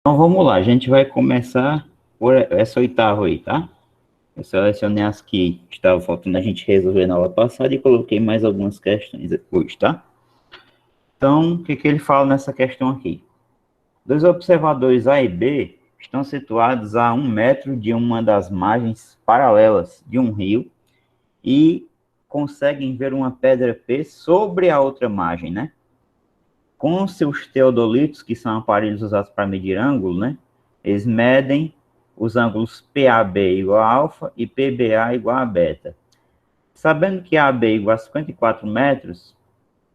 Então vamos lá, a gente vai começar por essa oitava aí, tá? Eu selecionei as que estava faltando a gente resolver na aula passada e coloquei mais algumas questões depois, tá? Então, o que que ele fala nessa questão aqui? Dois observadores A e B estão situados a 1 metro de uma das margens paralelas de um rio e conseguem ver uma pedra P sobre a outra margem, né? Com seus teodolitos, que são aparelhos usados para medir ângulo, né? Eles medem os ângulos PAB igual a alfa e PBA igual a beta. Sabendo que AB é igual a 54 metros,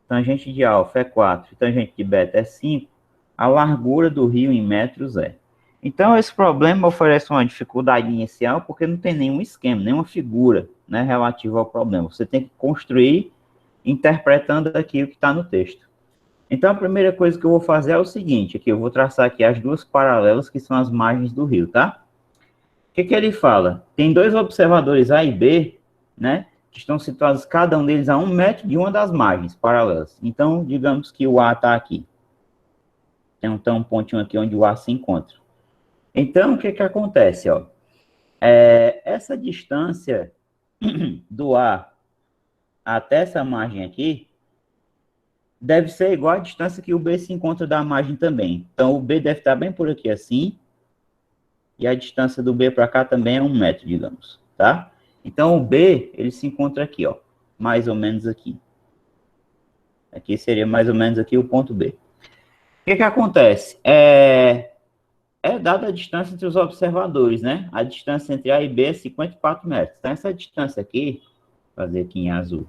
tangente de alfa é 4 e tangente de beta é 5, a largura do rio em metros é. Então, esse problema oferece uma dificuldade inicial porque não tem nenhum esquema, nenhuma figura, né, relativa ao problema. Você tem que construir interpretando aqui o que está no texto. Então, a primeira coisa que eu vou fazer é o seguinte, aqui eu vou traçar aqui as duas paralelas que são as margens do rio, tá? O que que ele fala? Tem dois observadores A e B, né, que estão situados cada um deles a 1 metro de uma das margens paralelas. Então, digamos que o A está aqui. Tem então um pontinho aqui onde o A se encontra. Então, o que que acontece, ó? Essa distância do A até essa margem aqui deve ser igual à distância que o B se encontra da margem também. Então, o B deve estar bem por aqui assim, e a distância do B para cá também é 1 metro, digamos, tá? Então, o B, ele se encontra aqui, ó, mais ou menos aqui. Aqui seria mais ou menos aqui o ponto B. O que que acontece? Dada a distância entre os observadores, né? A distância entre A e B é 54 metros. Então, essa distância aqui, vou fazer aqui em azul,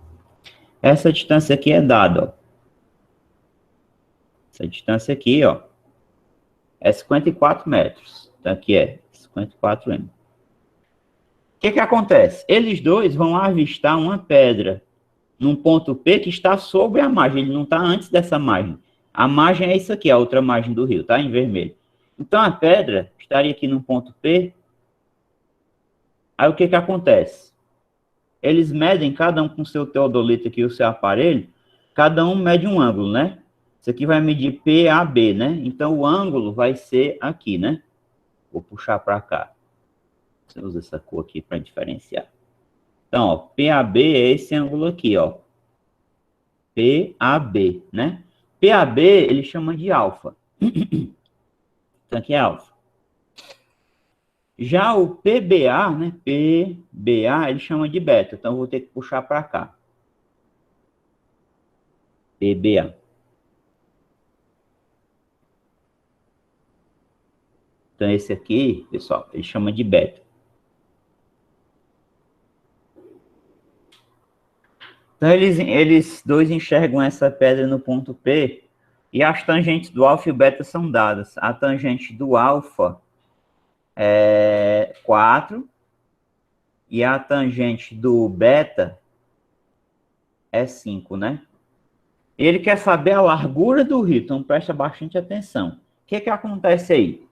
essa distância aqui é dada, ó. Essa distância aqui, ó, é 54 metros. Então, aqui é 54 m. O que que acontece? Eles dois vão avistar uma pedra num ponto P que está sobre a margem, ele não está antes dessa margem. A margem é isso aqui, a outra margem do rio, tá? Em vermelho. Então, a pedra estaria aqui no ponto P. Aí, o que que acontece? Eles medem, cada um com seu teodolito aqui, o seu aparelho, cada um mede um ângulo, né? Isso aqui vai medir PAB, né? Então, o ângulo vai ser aqui, né? Vou puxar para cá. Você usa essa cor aqui para diferenciar. Então, ó, PAB é esse ângulo aqui, ó. PAB, né? PAB, ele chama de alfa. Então, aqui é alfa. Já o PBA, né? PBA, ele chama de beta. Então, eu vou ter que puxar para cá. PBA. Então, esse aqui, pessoal, ele chama de beta. Então, eles dois enxergam essa pedra no ponto P e as tangentes do alfa e o beta são dadas. A tangente do alfa é 4 e a tangente do beta é 5, né? E ele quer saber a largura do rio, então presta bastante atenção. O que que acontece aí?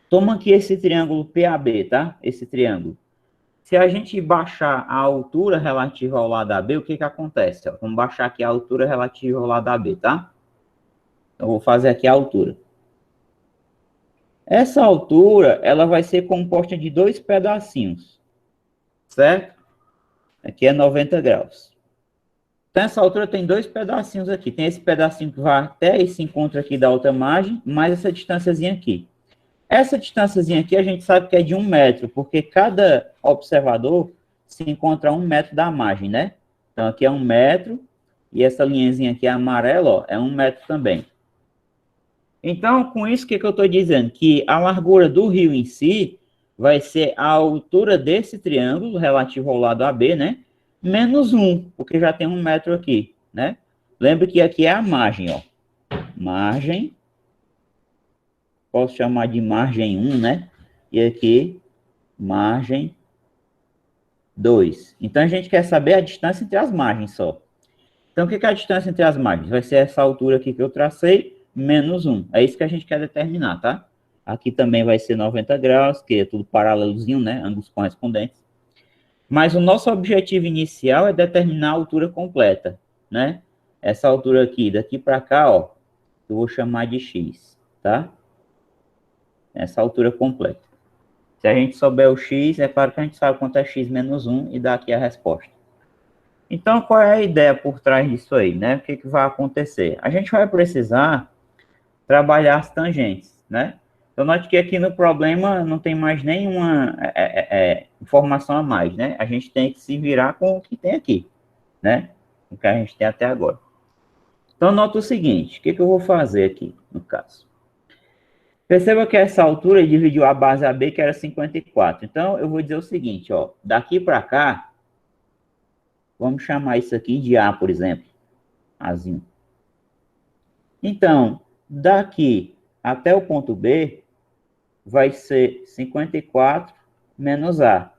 Toma aqui esse triângulo PAB, tá? Esse triângulo. Se a gente baixar a altura relativa ao lado AB, o que que acontece? Ó, vamos baixar aqui a altura relativa ao lado AB, tá? Então, eu vou fazer aqui a altura. Essa altura, ela vai ser composta de dois pedacinhos, certo? Aqui é 90 graus. Então, essa altura tem dois pedacinhos aqui. Tem esse pedacinho que vai até esse encontro aqui da outra margem, mais essa distânciazinha aqui. Essa distânciazinha aqui a gente sabe que é de 1 metro, porque cada observador se encontra a 1 metro da margem, né? Então, aqui é 1 metro, e essa linhazinha aqui amarela, ó, é 1 metro também. Então, com isso, o que que eu estou dizendo? Que a largura do rio em si vai ser a altura desse triângulo relativo ao lado AB, né? Menos 1, porque já tem 1 metro aqui, né? Lembra que aqui é a margem, ó. Margem. Posso chamar de margem 1, né? E aqui, margem 2. Então, a gente quer saber a distância entre as margens só. Então, o que é a distância entre as margens? Vai ser essa altura aqui que eu tracei, menos 1. É isso que a gente quer determinar, tá? Aqui também vai ser 90 graus, que é tudo paralelozinho, né? Ângulos correspondentes. Mas o nosso objetivo inicial é determinar a altura completa, né? Essa altura aqui, daqui para cá, ó, eu vou chamar de x, tá? essa altura completa. Se a gente souber o x, é claro que a gente sabe quanto é x menos 1 e dá aqui a resposta. Então, qual é a ideia por trás disso aí, né? O que, que vai acontecer? A gente vai precisar trabalhar as tangentes, né? Então, note que aqui no problema não tem mais nenhuma informação a mais, né? A gente tem que se virar com o que tem aqui, né? O que a gente tem até agora. Então, nota o seguinte, o que, que eu vou fazer aqui, no caso? Perceba que essa altura dividiu a base AB, que era 54. Então, eu vou dizer o seguinte, ó, daqui para cá, vamos chamar isso aqui de A, por exemplo, Azinho. Então, daqui até o ponto B, vai ser 54 menos A.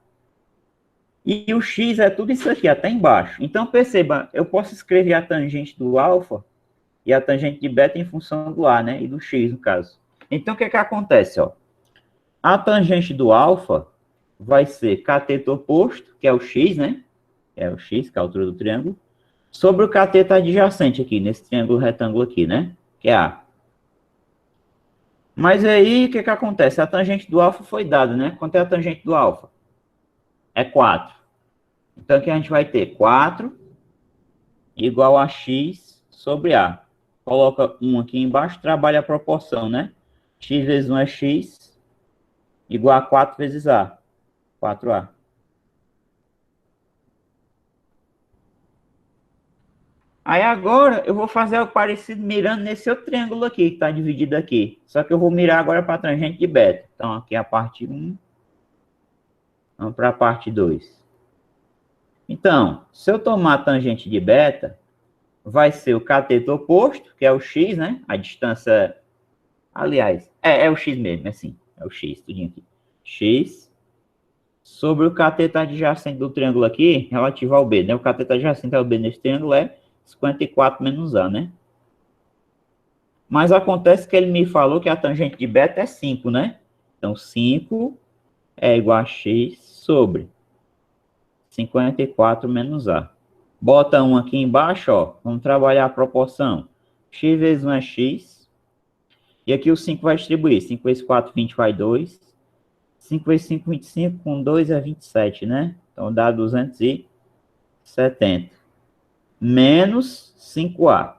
E o x é tudo isso aqui, até embaixo. Então, perceba, eu posso escrever a tangente do alfa e a tangente de beta em função do A, né? E do x, no caso. Então, o que é que acontece, ó? A tangente do alfa vai ser cateto oposto, que é o x, né? É o x, que é a altura do triângulo, sobre o cateto adjacente aqui, nesse triângulo retângulo aqui, né? Que é A. Mas aí, o que que acontece? A tangente do alfa foi dada, né? Quanto é a tangente do alfa? É 4. Então, aqui a gente vai ter 4 igual a x sobre A. Coloca 1 aqui embaixo, trabalha a proporção, né? X vezes 1 é x, igual a 4 vezes A. 4A. Aí agora eu vou fazer algo parecido mirando nesse outro triângulo aqui, que está dividido aqui. Só que eu vou mirar agora para a tangente de beta. Então, aqui é a parte 1. Vamos para a parte 2. Então, se eu tomar a tangente de beta, vai ser o cateto oposto, que é o x, né? A distância, aliás, é o x mesmo, assim. É o x, tudinho aqui. X sobre o cateto adjacente do triângulo aqui, relativo ao B, né? O cateto adjacente ao B nesse triângulo é 54 menos A, né? Mas acontece que ele me falou que a tangente de beta é 5, né? Então, 5 é igual a x sobre 54 menos A. Bota 1 aqui embaixo, ó. Vamos trabalhar a proporção. X vezes 1 é x. E aqui o 5 vai distribuir. 5 vezes 4, 20 vai 2. 5 vezes 5, 25. Com 2 é 27, né? Então dá 270. Menos 5A.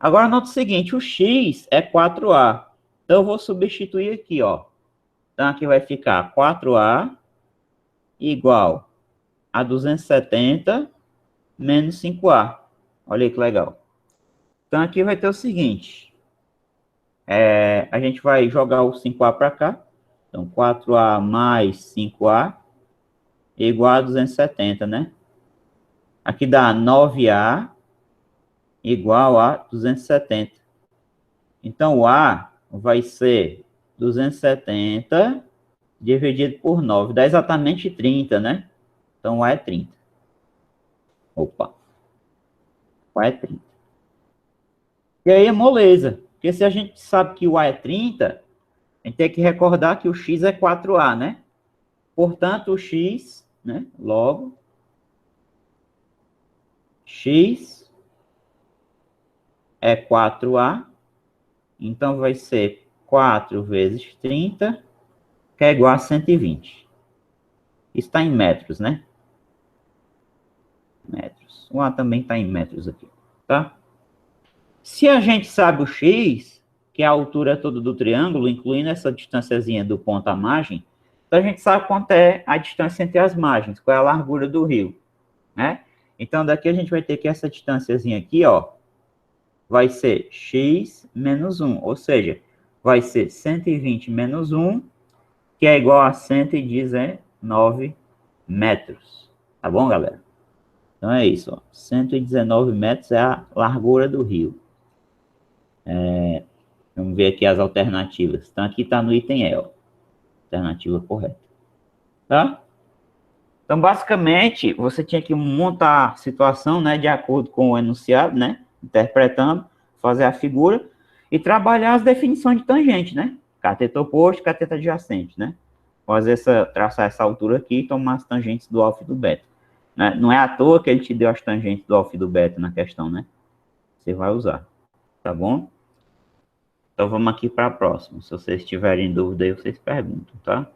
Agora nota o seguinte, o x é 4A. Então eu vou substituir aqui, ó. Então aqui vai ficar 4A igual a 270 menos 5A. Olha aí que legal. Então aqui vai ter o seguinte. A gente vai jogar o 5A para cá. Então 4A mais 5A igual a 270, né? Aqui dá 9A igual a 270. Então o A vai ser 270 dividido por 9. Dá exatamente 30, né? Então o A é 30. Opa. O A é 30. E aí é moleza. Porque se a gente sabe que o A é 30, a gente tem que recordar que o X é 4A, né? Portanto, o X, né? Logo, X é 4A. Então, vai ser 4 vezes 30, que é igual a 120. Isso está em metros, né? Metros. O A também está em metros aqui, tá? Se a gente sabe o X, que é a altura toda do triângulo, incluindo essa distânciazinha do ponto à margem, então a gente sabe quanto é a distância entre as margens, qual é a largura do rio, né? Então, daqui a gente vai ter que essa distânciazinha aqui, ó, vai ser x menos 1, ou seja, vai ser 120 menos 1, que é igual a 119 metros. Tá bom, galera? Então é isso, ó. 119 metros é a largura do rio. Vamos ver aqui as alternativas. Então aqui está no item E, ó. Alternativa correta. Tá? Então, basicamente, você tinha que montar a situação, né, de acordo com o enunciado, né, interpretando, fazer a figura e trabalhar as definições de tangente, né, cateto oposto, cateto adjacente, né, traçar essa altura aqui e tomar as tangentes do alfa e do beta, né, não é à toa que ele te deu as tangentes do alfa e do beta na questão, né, você vai usar, tá bom? Então, vamos aqui para a próxima. Se vocês tiverem dúvida aí, vocês perguntam, tá?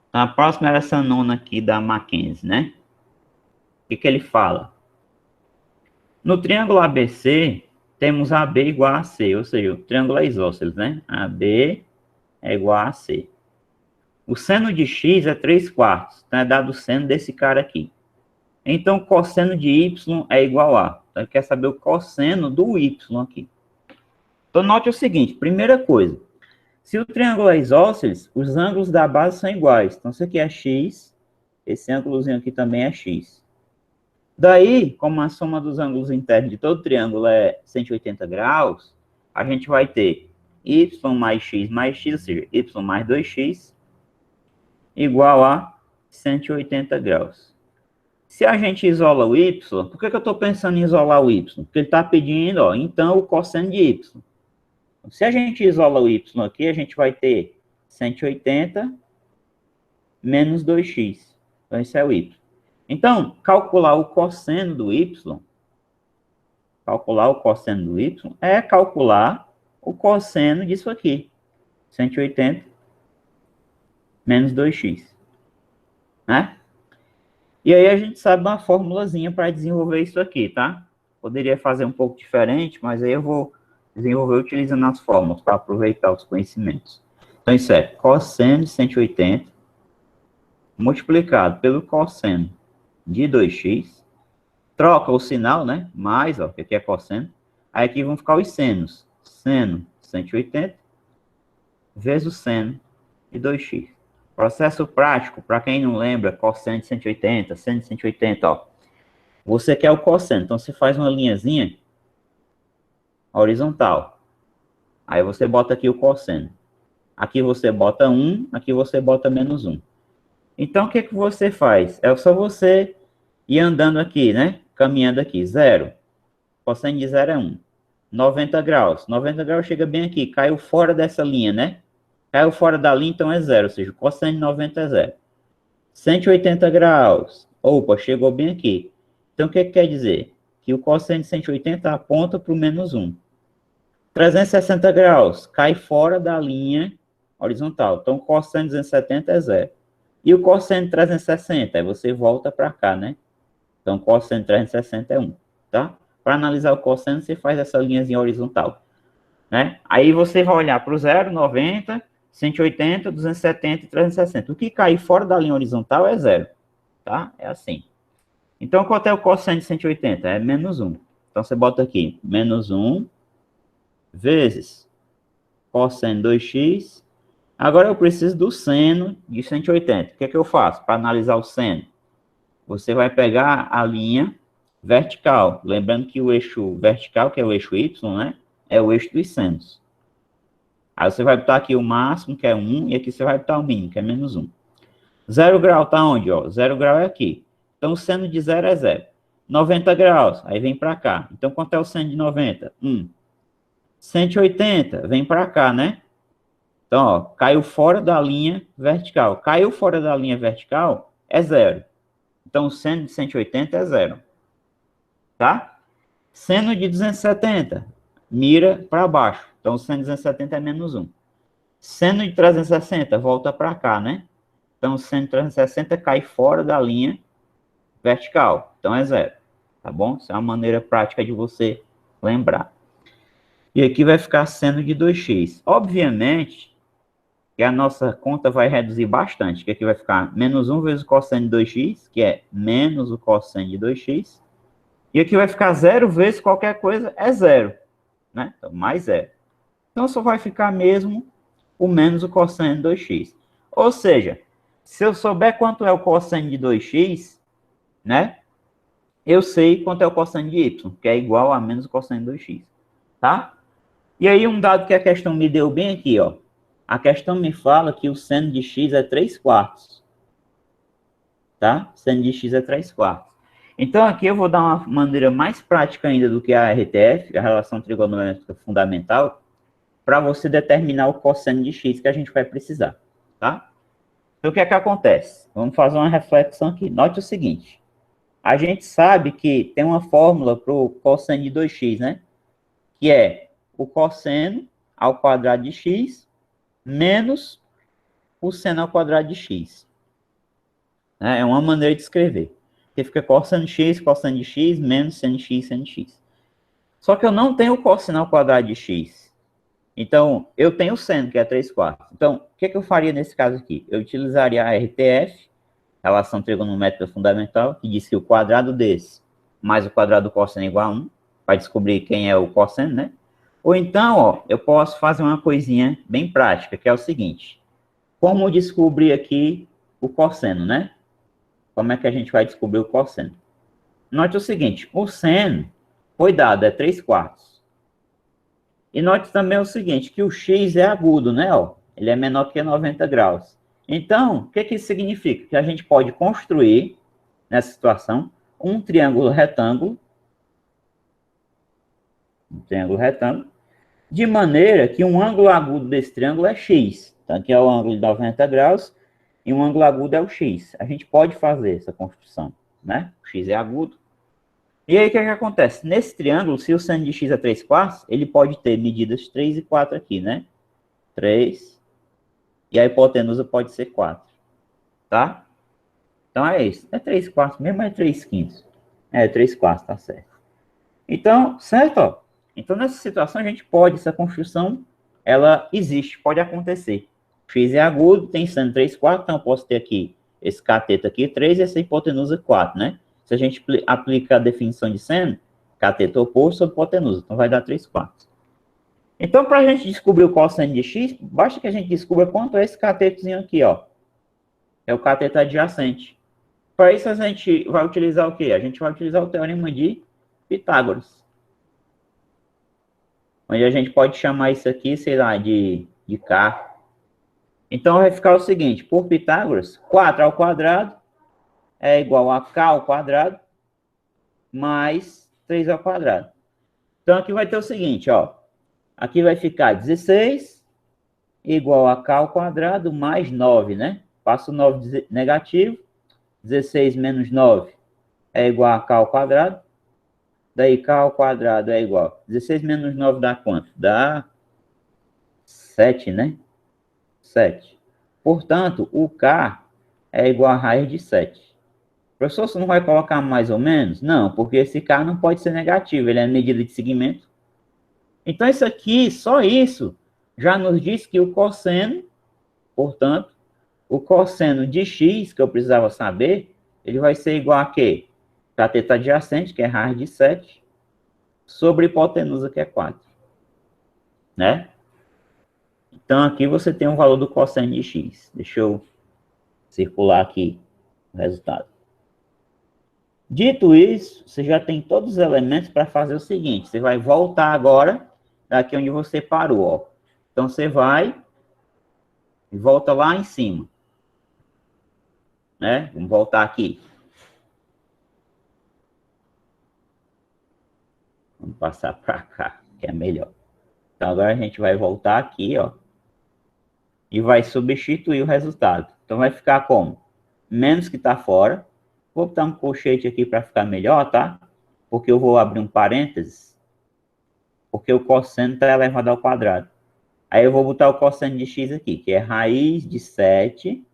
Então, a próxima era essa nona aqui da Mackenzie, né? O que que ele fala? No triângulo ABC, temos AB igual a C, ou seja, o triângulo é isósceles, né? AB é igual a C. O seno de x é 3 quartos, então é dado o seno desse cara aqui. Então, o cosseno de y é igual a. Então, ele quer saber o cosseno do y aqui. Então, note o seguinte, primeira coisa. Se o triângulo é isósceles, os ângulos da base são iguais. Então, isso aqui é x, esse ângulozinho aqui também é x. Daí, como a soma dos ângulos internos de todo triângulo é 180 graus, a gente vai ter y mais x, ou seja, y mais 2x, igual a 180 graus. Se a gente isola o y, por que eu estou pensando em isolar o y? Porque ele está pedindo, ó, então, o cosseno de y. Se a gente isola o y aqui, a gente vai ter 180 menos 2x. Então, isso é o y. Então, calcular o cosseno do y é calcular o cosseno disso aqui. 180 menos 2x. Né? E aí a gente sabe uma formulazinha para desenvolver isso aqui, tá? Poderia fazer um pouco diferente, mas aí eu vou desenvolver utilizando as fórmulas para aproveitar os conhecimentos. Então, isso é cosseno de 180 multiplicado pelo cosseno de 2x, troca o sinal, né? Mais, ó, que aqui é cosseno. Aí aqui vão ficar os senos. Seno de 180 vezes o seno de 2x. Processo prático, para quem não lembra, cosseno de 180, seno de 180, ó. Você quer o cosseno, então você faz uma linhazinha horizontal. Aí você bota aqui o cosseno. Aqui você bota 1, aqui você bota menos 1. Então, o que que você faz? É só você ir andando aqui, né? Caminhando aqui. 0. Cosseno de 0 é 1. 90 graus. 90 graus chega bem aqui. Caiu fora dessa linha, né? Caiu fora da linha, então é 0. Ou seja, o cosseno de 90 é 0. 180 graus. Opa, chegou bem aqui. Então, o que que quer dizer? Que o cosseno de 180 aponta para o menos 1. 360 graus. Cai fora da linha horizontal. Então, o cosseno de 270 é 0. E o cosseno de 360? Aí você volta para cá, né? Então, cosseno de 360 é 1, tá? Para analisar o cosseno, você faz essa linhazinha horizontal, né? Aí você vai olhar para o 0, 90, 180, 270 e 360. O que cair fora da linha horizontal é 0, tá? É assim. Então, quanto é o cosseno de 180? É menos 1. Então, você bota aqui, menos 1 vezes cosseno de 2x. Agora eu preciso do seno de 180. O que é que eu faço para analisar o seno? Você vai pegar a linha vertical. Lembrando que o eixo vertical, que é o eixo Y, né? É o eixo dos senos. Aí você vai botar aqui o máximo, que é 1, e aqui você vai botar o mínimo, que é menos 1. 0 grau tá onde, ó? 0 grau é aqui. Então, o seno de 0 é 0. 90 graus, aí vem para cá. Então, quanto é o seno de 90? 1. 180, vem para cá, né? Então, ó, caiu fora da linha vertical. Caiu fora da linha vertical, é 0. Então, o seno de 180 é 0. Tá? Seno de 270, mira para baixo. Então, o seno de 270 é menos 1. Seno de 360, volta para cá, né? Então, o seno de 360 cai fora da linha vertical. Então, é 0. Tá bom? Isso é uma maneira prática de você lembrar. E aqui vai ficar seno de 2x. Obviamente, que a nossa conta vai reduzir bastante, que aqui vai ficar menos 1 vezes o cosseno de 2x, que é menos o cosseno de 2x, e aqui vai ficar 0 vezes qualquer coisa, é 0, né? Então, mais 0. Então, só vai ficar mesmo o menos o cosseno de 2x. Ou seja, se eu souber quanto é o cosseno de 2x, né? Eu sei quanto é o cosseno de y, que é igual a menos o cosseno de 2x, tá? E aí, um dado que a questão me deu bem aqui, ó. A questão me fala que o seno de x é 3 quartos. Tá? Seno de x é 3 quartos. Então, aqui eu vou dar uma maneira mais prática ainda do que a RTF, a relação trigonométrica fundamental, para você determinar o cosseno de x que a gente vai precisar. Tá? Então, o que é que acontece? Vamos fazer uma reflexão aqui. Note o seguinte. A gente sabe que tem uma fórmula para o cosseno de 2x, né? que é o cosseno ao quadrado de x menos o seno ao quadrado de x. É uma maneira de escrever. Que fica cosseno de x menos seno de x, seno de x. Só que eu não tenho o cosseno ao quadrado de x. Então, eu tenho o seno, que é 3/4. Então, o que eu faria nesse caso aqui? Eu utilizaria a RTF, relação trigonométrica fundamental, que diz que o quadrado desse mais o quadrado do cosseno é igual a 1, para descobrir quem é o cosseno, né? Ou então, ó, eu posso fazer uma coisinha bem prática, que é o seguinte. Como descobrir aqui o cosseno, né? Como é que a gente vai descobrir o cosseno? Note o seguinte, o seno foi dado, é 3/4. E note também o seguinte, que o x é agudo, né? Ó, ele é menor que 90 graus. Então, o que isso significa? Que a gente pode construir, nessa situação, um triângulo retângulo, de maneira que um ângulo agudo desse triângulo é x. Então, aqui é o ângulo de 90 graus, e um ângulo agudo é o x. A gente pode fazer essa construção, né? O x é agudo. E aí, o que acontece? Nesse triângulo, se o seno de x é 3/4, ele pode ter medidas 3 e 4 aqui, né? 3, e a hipotenusa pode ser 4, tá? Então, é isso. É 3/4 mesmo, é 3/5. É, 3/4, tá certo. Então, certo, ó. Então, nessa situação, a gente pode, essa construção, ela existe, pode acontecer. X é agudo, tem seno 3/4, então eu posso ter aqui esse cateto aqui, 3, e essa hipotenusa 4, né? Se a gente aplica a definição de seno, cateto oposto sobre hipotenusa, então vai dar 3/4. Então, para a gente descobrir o cosseno de x, basta que a gente descubra quanto é esse catetozinho aqui, ó. É o cateto adjacente. Para isso, a gente vai utilizar o quê? A gente vai utilizar o teorema de Pitágoras. Onde a gente pode chamar isso aqui, sei lá, de K. Então, vai ficar o seguinte, por Pitágoras, 4 ao quadrado é igual a K ao quadrado mais 3 ao quadrado. Então, aqui vai ter o seguinte, ó. Aqui vai ficar 16 igual a K ao quadrado mais 9, né? Passo 9 negativo. 16 menos 9 é igual a K ao quadrado. Daí K ao quadrado é igual. 16 menos 9 dá quanto? Dá 7, né? 7. Portanto, o K é igual a raiz de 7. Professor, você não vai colocar mais ou menos? Não, porque esse K não pode ser negativo, ele é medida de segmento. Então, isso aqui, só isso, já nos diz que o cosseno, portanto, o cosseno de x, que eu precisava saber, ele vai ser igual a quê? Cateto adjacente, que é raiz de 7, sobre hipotenusa, que é 4. Né? Então, aqui você tem o valor do cosseno de x. Deixa eu circular aqui o resultado. Dito isso, você já tem todos os elementos para fazer o seguinte. Você vai voltar agora daqui onde você parou, ó. Então, você vai e volta lá em cima. Né? Vamos voltar aqui. Vamos passar para cá, que é melhor. Então, agora a gente vai voltar aqui, ó. E vai substituir o resultado. Então, vai ficar como? Menos que está fora. Vou botar um colchete aqui para ficar melhor, tá? Porque eu vou abrir um parênteses. Porque o cosseno está elevado ao quadrado. Aí eu vou botar o cosseno de x aqui, que é raiz de 7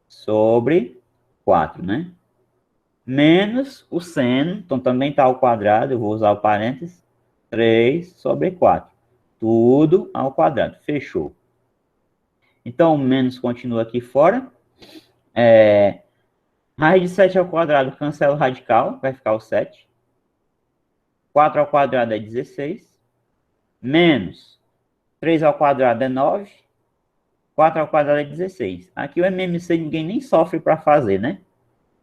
sobre 4, né? Menos o seno, então também está ao quadrado, eu vou usar o parênteses, 3 sobre 4. Tudo ao quadrado, fechou. Então, o menos continua aqui fora. Raiz de 7 ao quadrado, cancela o radical, vai ficar o 7. 4 ao quadrado é 16. Menos 3 ao quadrado é 9. 4 ao quadrado é 16. Aqui o MMC ninguém nem sofre para fazer, né?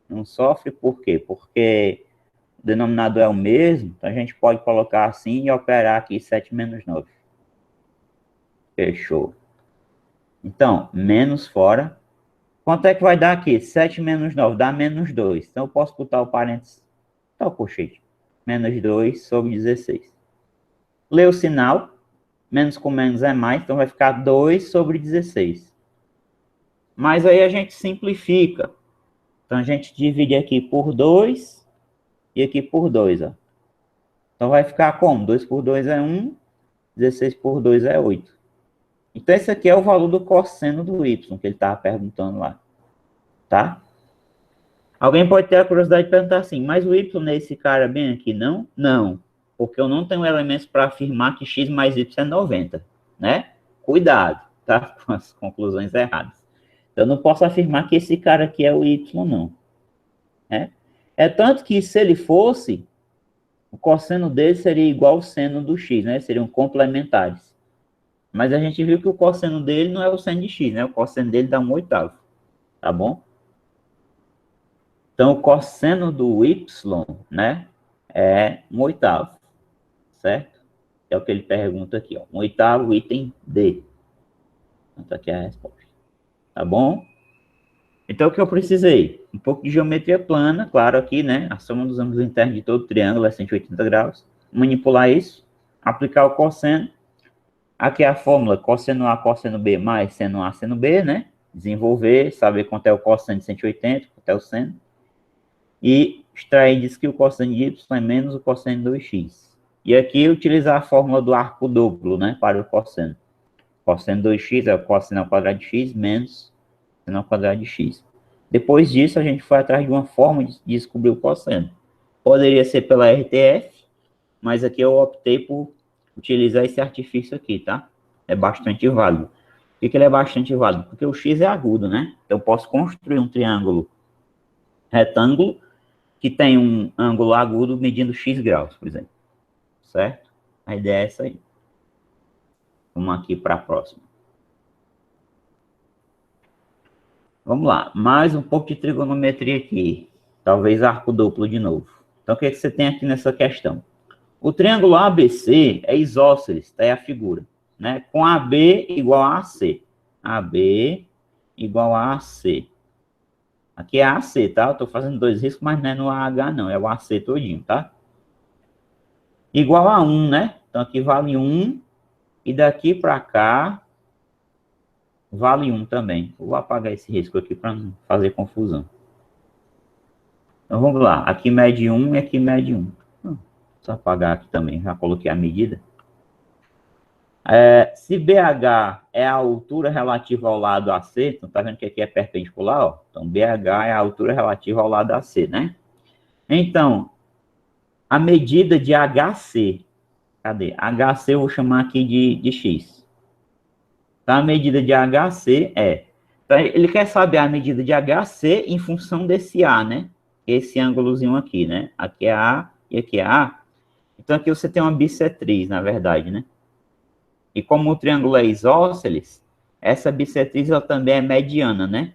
Não sofre por quê? Porque o denominador é o mesmo, então a gente pode colocar assim e operar aqui 7 menos 9. Fechou. Então, menos fora. Quanto é que vai dar aqui? 7 menos 9 dá menos 2. Então, eu posso botar o parênteses. Tá o colchete. Menos 2 sobre 16. Lê o sinal. Menos com menos é mais. Então, vai ficar 2 sobre 16. Mas aí a gente simplifica. Então, a gente divide aqui por 2 e aqui por 2. Ó. Então vai ficar como? 2 por 2 é 1, 16 por 2 é 8. Então esse aqui é o valor do cosseno do y, que ele estava perguntando lá, tá? Alguém pode ter a curiosidade de perguntar assim, mas o y é esse cara bem aqui, não? Não, porque eu não tenho elementos para afirmar que x mais y é 90, né? Cuidado, tá? Com as conclusões erradas. Eu não posso afirmar que esse cara aqui é o y, não. Né? É tanto que se ele fosse, o cosseno dele seria igual ao seno do x, né? Seriam complementares. Mas a gente viu que o cosseno dele não é o seno de x, né? O cosseno dele dá 1/8, tá bom? Então, o cosseno do y, né, é 1/8, certo? É o que ele pergunta aqui, ó. 1/8, item D. Então, tá aqui a resposta. Tá bom? Então, o que eu precisei? Um pouco de geometria plana, claro, aqui, né? A soma dos ângulos internos de todo triângulo é 180 graus. Manipular isso, aplicar o cosseno. Aqui é a fórmula cosseno A, cosseno B mais seno A, seno B, né? Desenvolver, saber quanto é o cosseno de 180, quanto é o seno. E extrair, diz que o cosseno de y é menos o cosseno de 2x. E aqui utilizar a fórmula do arco duplo, né? Para o cosseno. Cosseno de 2x é o cosseno ao quadrado de x menos seno ao quadrado de x. Depois disso, a gente foi atrás de uma forma de descobrir o cosseno. Poderia ser pela RTF, mas aqui eu optei por utilizar esse artifício aqui, tá? É bastante válido. Por que ele é bastante válido? Porque o x é agudo, né? Eu posso construir um triângulo retângulo que tem um ângulo agudo medindo x graus, por exemplo. Certo? A ideia é essa aí. Vamos aqui para a próxima. Vamos lá. Mais um pouco de trigonometria aqui. Talvez arco duplo de novo. Então, o que você tem aqui nessa questão? O triângulo ABC é isósceles, tá aí a figura, né? Com AB igual a AC. AB igual a AC. Aqui é AC, tá? Eu tô fazendo dois riscos, mas não é no AH, não. É o AC todinho, tá? Igual a 1, né? Então, aqui vale 1. E daqui para cá, vale 1 também. Vou apagar esse risco aqui para não fazer confusão. Então, vamos lá. Aqui mede 1 e aqui mede 1. Só apagar aqui também. Já coloquei a medida. Se BH é a altura relativa ao lado AC, então tá vendo que aqui é perpendicular, ó? Então, BH é a altura relativa ao lado AC, né? Então, a medida de HC, cadê? HC eu vou chamar aqui de X. Então, a medida de HC é... Então, ele quer saber a medida de HC em função desse A, né? Esse ângulozinho aqui, né? Aqui é A e aqui é A. Então, aqui você tem uma bissetriz, na verdade, né? E como o triângulo é isósceles, essa bissetriz ela também é mediana, né?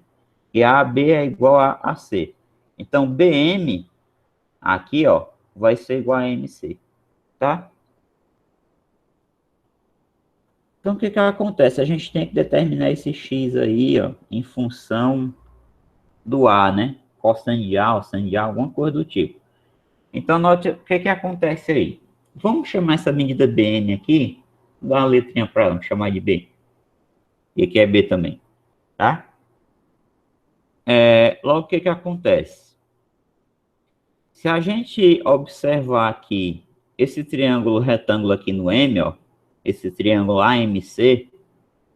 E a AB é igual a AC. Então, BM, aqui, ó, vai ser igual a MC, tá? Então, o que que acontece? A gente tem que determinar esse X aí, ó, em função do A, né? Cosseno de A, cosseno de A, alguma coisa do tipo. Então, note o que que acontece aí. Vamos chamar essa medida BN aqui, dá uma letrinha para ela, vamos chamar de B. E aqui é B também, tá? Logo, o que que acontece? Se a gente observar aqui esse triângulo retângulo aqui no M, ó, esse triângulo AMC,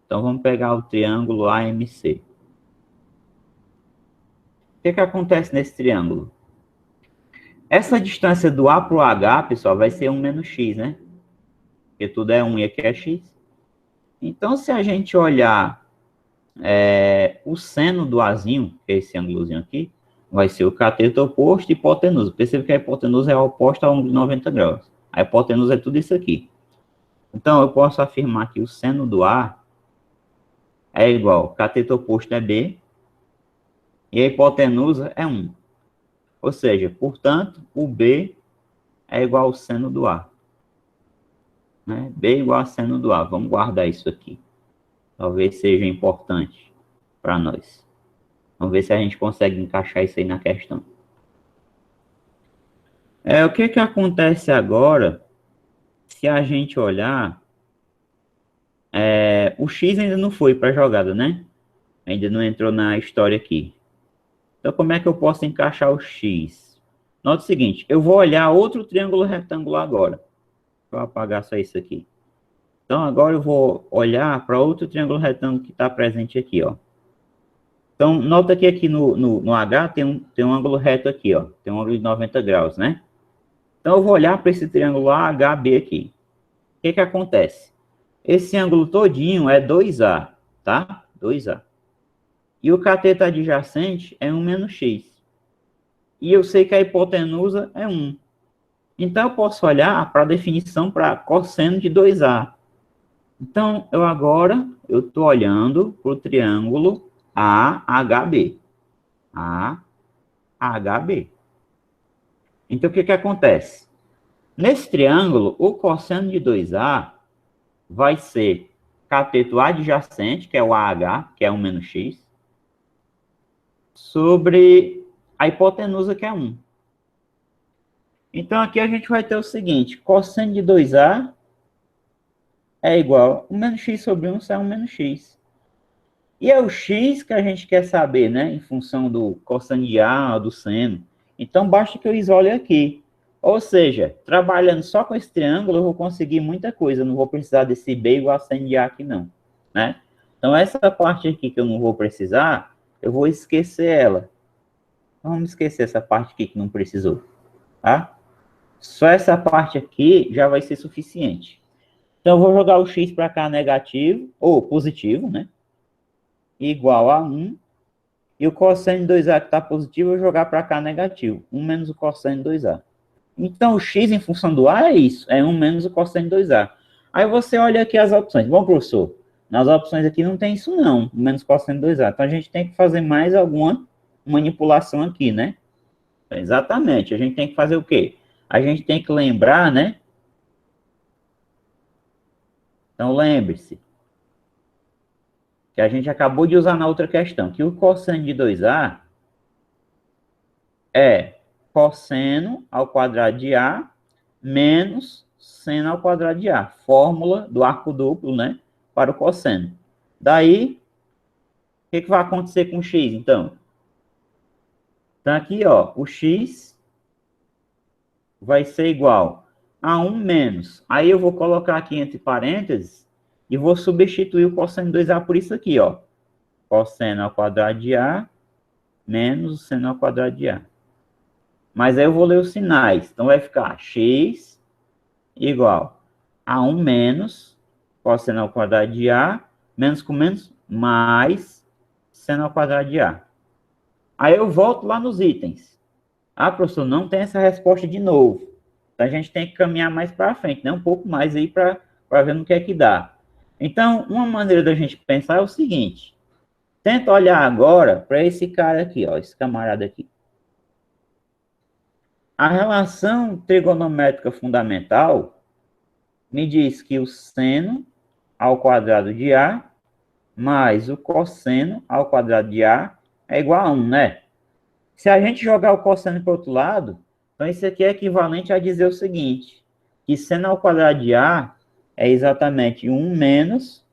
então vamos pegar o triângulo AMC. O que que acontece nesse triângulo? Essa distância do A para o H, pessoal, vai ser 1 menos x, né? Porque tudo é 1 e aqui é x. Então, se a gente olhar o seno do Azinho, que é esse ângulozinho aqui, vai ser o cateto oposto e hipotenusa. Perceba que a hipotenusa é a oposta ao ângulo de 90 graus. A hipotenusa é tudo isso aqui. Então, eu posso afirmar que o seno do A é igual, cateto oposto é B, e a hipotenusa é 1. Ou seja, portanto, o B é igual ao seno do A. Né? B é igual ao seno do A. Vamos guardar isso aqui. Talvez seja importante para nós. Vamos ver se a gente consegue encaixar isso aí na questão. O que que acontece agora, se a gente olhar, o X ainda não foi para a jogada, né? Ainda não entrou na história aqui. Então, como é que eu posso encaixar o X? Nota o seguinte, eu vou olhar outro triângulo retangular agora. Vou apagar só isso aqui. Então, agora eu vou olhar para outro triângulo retângulo que está presente aqui, ó. Então, nota que aqui no H tem um ângulo reto aqui, ó. Tem um ângulo de 90 graus, né? Então, eu vou olhar para esse triângulo AHB aqui. O que que acontece? Esse ângulo todinho é 2A, tá? 2A. E o cateto adjacente é 1 menos x. E eu sei que a hipotenusa é 1. Então, eu posso olhar para a definição para cosseno de 2A. Então, eu estou olhando para o triângulo AHB. AHB. Então, o que que acontece? Nesse triângulo, o cosseno de 2A vai ser cateto adjacente, que é o AH, que é 1 menos x, sobre a hipotenusa, que é 1. Então, aqui a gente vai ter o seguinte, cosseno de 2A é igual a 1 menos x sobre 1, isso é 1 menos x. E é o x que a gente quer saber, né? Em função do cosseno de A, do seno. Então, basta que eu isole aqui. Ou seja, trabalhando só com esse triângulo, eu vou conseguir muita coisa. Eu não vou precisar desse B igual a seno de A aqui, não. Né? Então, essa parte aqui que eu não vou precisar, eu vou esquecer ela. Vamos esquecer essa parte aqui que não precisou. Tá? Só essa parte aqui já vai ser suficiente. Então, eu vou jogar o x para cá negativo, ou positivo, né? Igual a 1. E o cosseno de 2A que está positivo, eu vou jogar para cá negativo. 1 menos o cosseno de 2A. Então, o x em função do A é isso. É 1 menos o cosseno de 2A. Aí você olha aqui as opções. Bom, professor, nas opções aqui não tem isso não. 1 menos cosseno de 2A. Então, a gente tem que fazer mais alguma manipulação aqui, né? Exatamente. A gente tem que fazer o quê? A gente tem que lembrar, né? Então, lembre-se que a gente acabou de usar na outra questão, que o cosseno de 2A é cosseno ao quadrado de A menos seno ao quadrado de A. Fórmula do arco duplo, né? Para o cosseno. Daí, o que vai acontecer com o x, então? Então, aqui, ó, o x vai ser igual a 1 menos. Aí eu vou colocar aqui entre parênteses e vou substituir o cosseno de 2A por isso aqui, ó. Cosseno ao quadrado de A menos o seno ao quadrado de A. Mas aí eu vou ler os sinais. Então, vai ficar x igual a 1 menos cosseno ao quadrado de A, menos com menos, mais seno ao quadrado de A. Aí eu volto lá nos itens. Ah, professor, não tem essa resposta de novo. Então, a gente tem que caminhar mais para frente, né? Um pouco mais aí para ver no que é que dá. Então, uma maneira da gente pensar é o seguinte. Tenta olhar agora para esse cara aqui, ó, esse camarada aqui. A relação trigonométrica fundamental me diz que o seno ao quadrado de A mais o cosseno ao quadrado de A é igual a 1, né? Se a gente jogar o cosseno para o outro lado, então isso aqui é equivalente a dizer o seguinte, que seno ao quadrado de A é exatamente 1 menos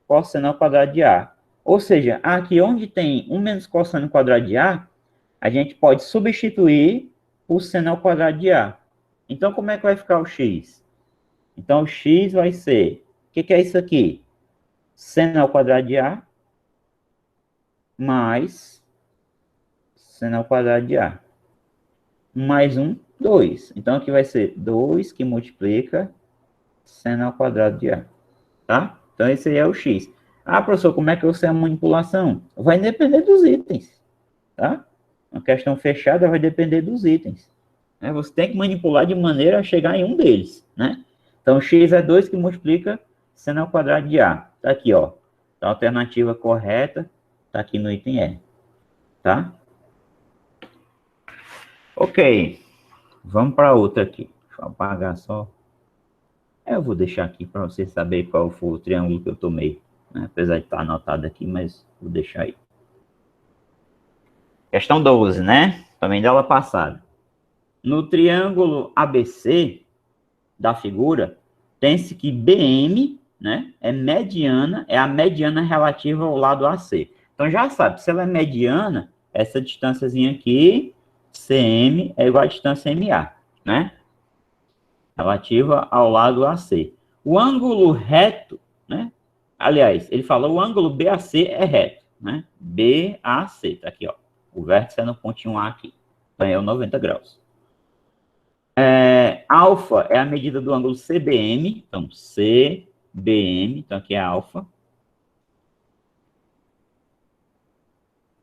cosseno ao quadrado de A. Ou seja, aqui onde tem 1 menos cosseno ao quadrado de A, a gente pode substituir o seno ao quadrado de A. Então, como é que vai ficar o x? Então, o x vai ser... O que é isso aqui? Seno ao quadrado de A mais seno ao quadrado de A. 1 mais 1, 2. Então, aqui vai ser 2 que multiplica seno ao quadrado de A. Tá? Então, esse aí é o x. Ah, professor, como é que eu sei a manipulação? Vai depender dos itens. Tá? Uma questão fechada vai depender dos itens. Né? Você tem que manipular de maneira a chegar em um deles. Né? Então, x é 2 que multiplica seno ao quadrado de A. Tá aqui, ó. Então, a alternativa correta tá aqui no item E. Tá? Ok. Vamos para outra aqui. Deixa eu apagar só. Eu vou deixar aqui para você saber qual foi o triângulo que eu tomei. Né? Apesar de estar anotado aqui, mas vou deixar aí. Questão 12, né? Também da aula passada. No triângulo ABC da figura, tem-se que BM, né, é a mediana relativa ao lado AC. Então, já sabe, se ela é mediana, essa distânciazinha aqui CM é igual à distância MA, né? Relativa ao lado AC. O ângulo reto, né? Aliás, ele falou o ângulo BAC é reto, né? BAC, tá aqui, ó. O vértice é no pontinho A aqui. Então, é o 90 graus. Alfa é a medida do ângulo CBM. Então, CBM, então aqui é alfa.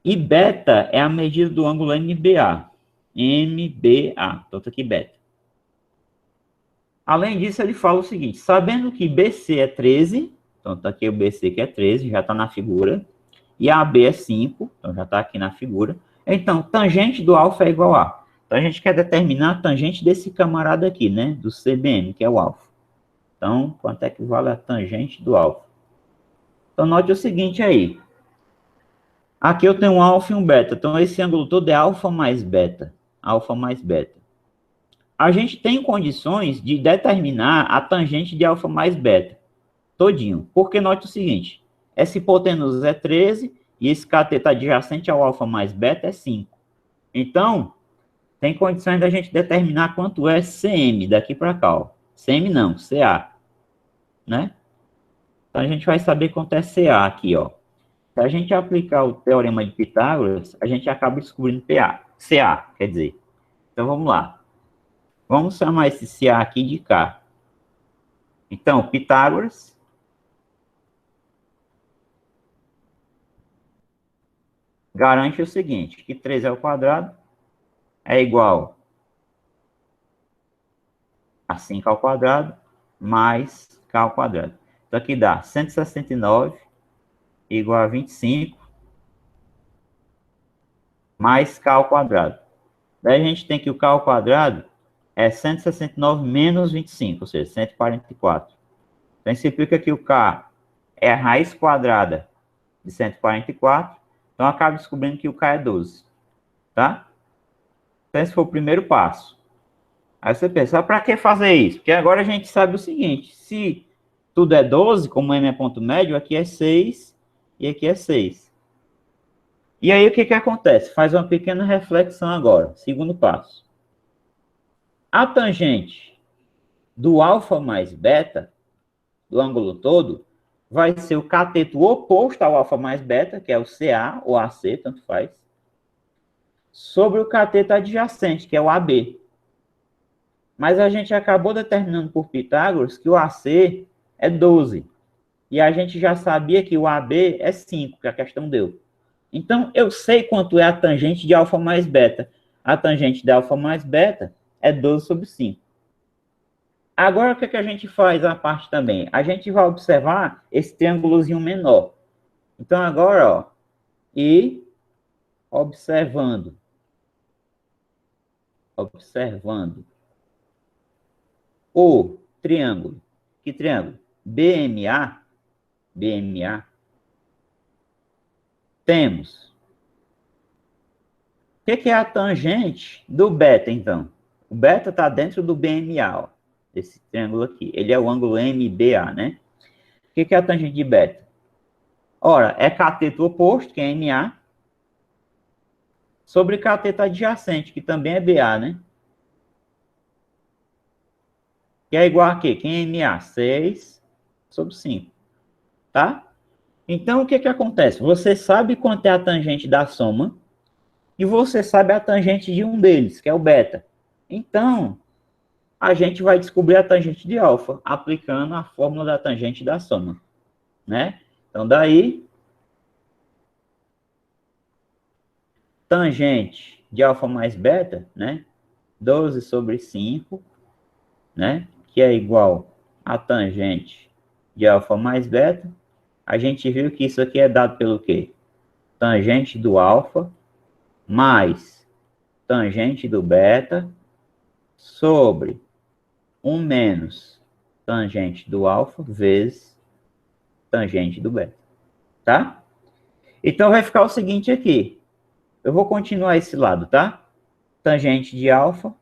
E beta é a medida do ângulo MBA. MBA, então tá aqui beta. Além disso, ele fala o seguinte, sabendo que BC é 13, então tá aqui o BC que é 13, já tá na figura, e AB é 5, então já tá aqui na figura. Então, tangente do alfa é igual a. Então, a gente quer determinar a tangente desse camarada aqui, né, do CBM, que é o alfa. Então, quanto é que vale a tangente do alfa? Então, note o seguinte aí. Aqui eu tenho um alfa e um beta. Então, esse ângulo todo é alfa mais beta. Alfa mais beta. A gente tem condições de determinar a tangente de alfa mais beta. Todinho. Porque note o seguinte. Essa hipotenusa é 13 e esse cateto adjacente ao alfa mais beta é 5. Então, tem condições da gente determinar quanto é CM daqui para cá. Ó. CM não, CA. Né? Então, a gente vai saber quanto é CA aqui, ó. Se a gente aplicar o teorema de Pitágoras, a gente acaba descobrindo CA, quer dizer. Então, vamos lá. Vamos chamar esse CA aqui de K. Então, Pitágoras garante o seguinte, que 3 ao quadrado é igual a 5 ao quadrado mais K ao quadrado. Então, aqui dá 169 igual a 25 mais K ao quadrado. Daí a gente tem que o K ao quadrado é 169 menos 25, ou seja, 144. Então, isso implica que o K é a raiz quadrada de 144. Então, acaba descobrindo que o K é 12. Tá? Então, esse foi o primeiro passo. Aí você pensa, para que fazer isso? Porque agora a gente sabe o seguinte, se tudo é 12, como M é ponto médio, aqui é 6 e aqui é 6. E aí, o que que acontece? Faz uma pequena reflexão agora. Segundo passo. A tangente do alfa mais beta, do ângulo todo, vai ser o cateto oposto ao alfa mais beta, que é o CA ou AC, tanto faz, sobre o cateto adjacente, que é o AB. Mas a gente acabou determinando por Pitágoras que o AC é 12. E a gente já sabia que o AB é 5, que a questão deu. Então, eu sei quanto é a tangente de alfa mais beta. A tangente de alfa mais beta é 12 sobre 5. Agora, o que, que a gente faz a parte também? A gente vai observar esse triângulozinho menor. Então, agora, ó, e observando. Observando o triângulo. Que triângulo? BMA. BMA. Temos. O que é a tangente do beta, então? O beta está dentro do BMA, ó, esse triângulo aqui. Ele é o ângulo MBA, né? O que é a tangente de beta? Ora, é cateto oposto, que é MA, sobre cateto adjacente, que também é BA, né? Que é igual a quê? Quem é MA? 6 sobre 5, tá? Então, o que acontece? Você sabe quanto é a tangente da soma e você sabe a tangente de um deles, que é o beta. Então, a gente vai descobrir a tangente de alfa, aplicando a fórmula da tangente da soma, né? Então, daí, tangente de alfa mais beta, né? 12 sobre 5, né? Que é igual a tangente de alfa mais beta. A gente viu que isso aqui é dado pelo quê? Tangente do alfa mais tangente do beta sobre 1 menos tangente do alfa vezes tangente do beta, tá? Então, vai ficar o seguinte aqui. Eu vou continuar esse lado, tá? Tangente de alfa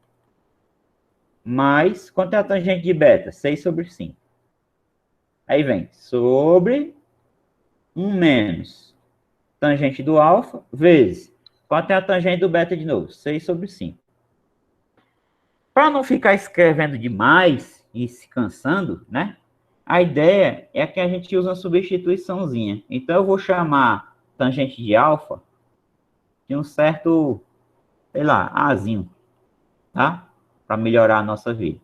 mais... Quanto é a tangente de beta? 6 sobre 5. Aí vem sobre 1 menos tangente do alfa vezes... Quanto é a tangente do beta de novo? 6 sobre 5. Para não ficar escrevendo demais e se cansando, né? A ideia é que a gente use uma substituiçãozinha. Então, eu vou chamar tangente de alfa de um certo, sei lá, Azinho, tá? Para melhorar a nossa vida.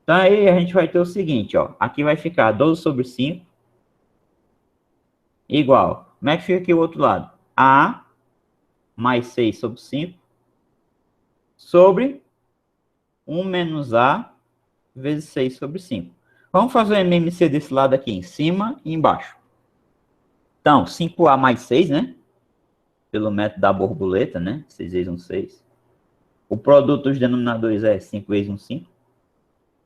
Então, aí a gente vai ter o seguinte, ó. Aqui vai ficar 12 sobre 5 igual. Como é que fica aqui o outro lado? A mais 6 sobre 5 sobre 1 menos A vezes 6 sobre 5. Vamos fazer o MMC desse lado aqui, em cima e embaixo. Então, 5A mais 6, né? Pelo método da borboleta, né? 6 vezes 1, 6. O produto dos denominadores é 5 vezes 1, 5.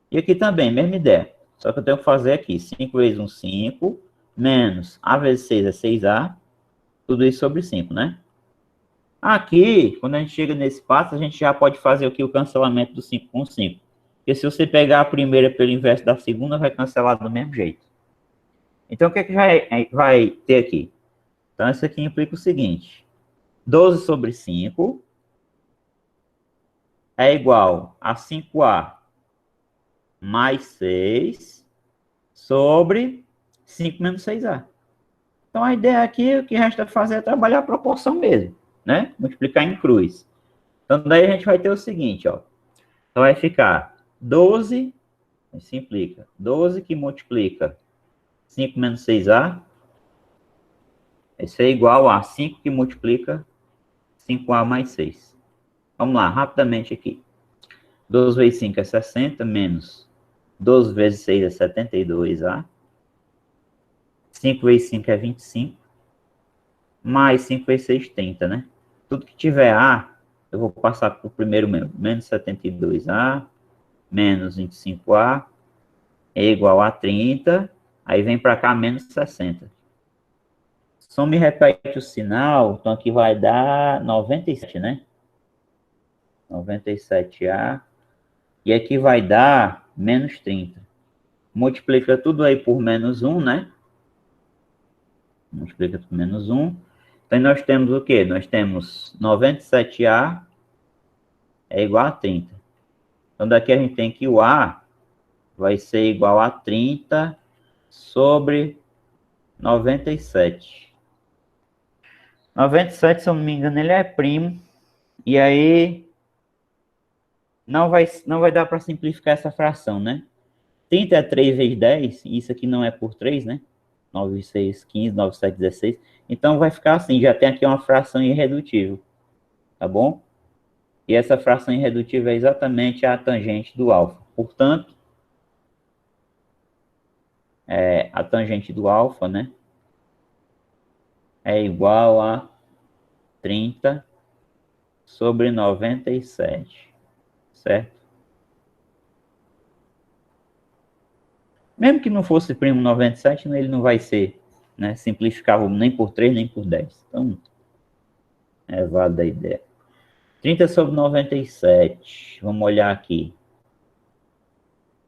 E aqui também, mesma ideia. Só que eu tenho que fazer aqui 5 vezes 1, 5, menos A vezes 6 é 6A, tudo isso sobre 5, né? Aqui, quando a gente chega nesse passo, a gente já pode fazer aqui o cancelamento do 5 com 5. Porque se você pegar a primeira pelo inverso da segunda, vai cancelar do mesmo jeito. Então, o que é que vai ter aqui? Então, isso aqui implica o seguinte. 12 sobre 5 é igual a 5A mais 6 sobre 5 menos 6A. Então, a ideia aqui, o que resta fazer é trabalhar a proporção mesmo, né? Multiplicar em cruz. Então, daí a gente vai ter o seguinte, ó. Então, vai ficar 12, isso implica, 12 que multiplica 5 menos 6A, isso é igual a 5 que multiplica 5A mais 6. Vamos lá, rapidamente aqui. 12 vezes 5 é 60, menos 12 vezes 6 é 72A. 5 vezes 5 é 25. Mais 5 vezes 6, 30, né? Tudo que tiver A, eu vou passar para o primeiro membro. Menos 72A, menos 25A, é igual a 30. Aí vem para cá, menos 60. Só me repete o sinal, então aqui vai dar 97, né? 97A. E aqui vai dar menos 30. Multiplica tudo aí por menos 1, né? Multiplica por menos 1. Então, nós temos o quê? Nós temos 97A é igual a 30. Então, daqui a gente tem que o A vai ser igual a 30 sobre 97. 97, se eu não me engano, ele é primo. E aí, não vai dar para simplificar essa fração, né? 30 é 3 vezes 10, isso aqui não é por 3, né? 9, 6, 15, 9, 7, 16. Então, vai ficar assim, já tem aqui uma fração irredutível, tá bom? E essa fração irredutível é exatamente a tangente do alfa. Portanto, a tangente do alfa, né? É igual a 30 sobre 97, certo? Mesmo que não fosse primo 97, ele não vai ser, né, simplificável nem por 3, nem por 10. Então, é válida a ideia. 30 sobre 97, vamos olhar aqui.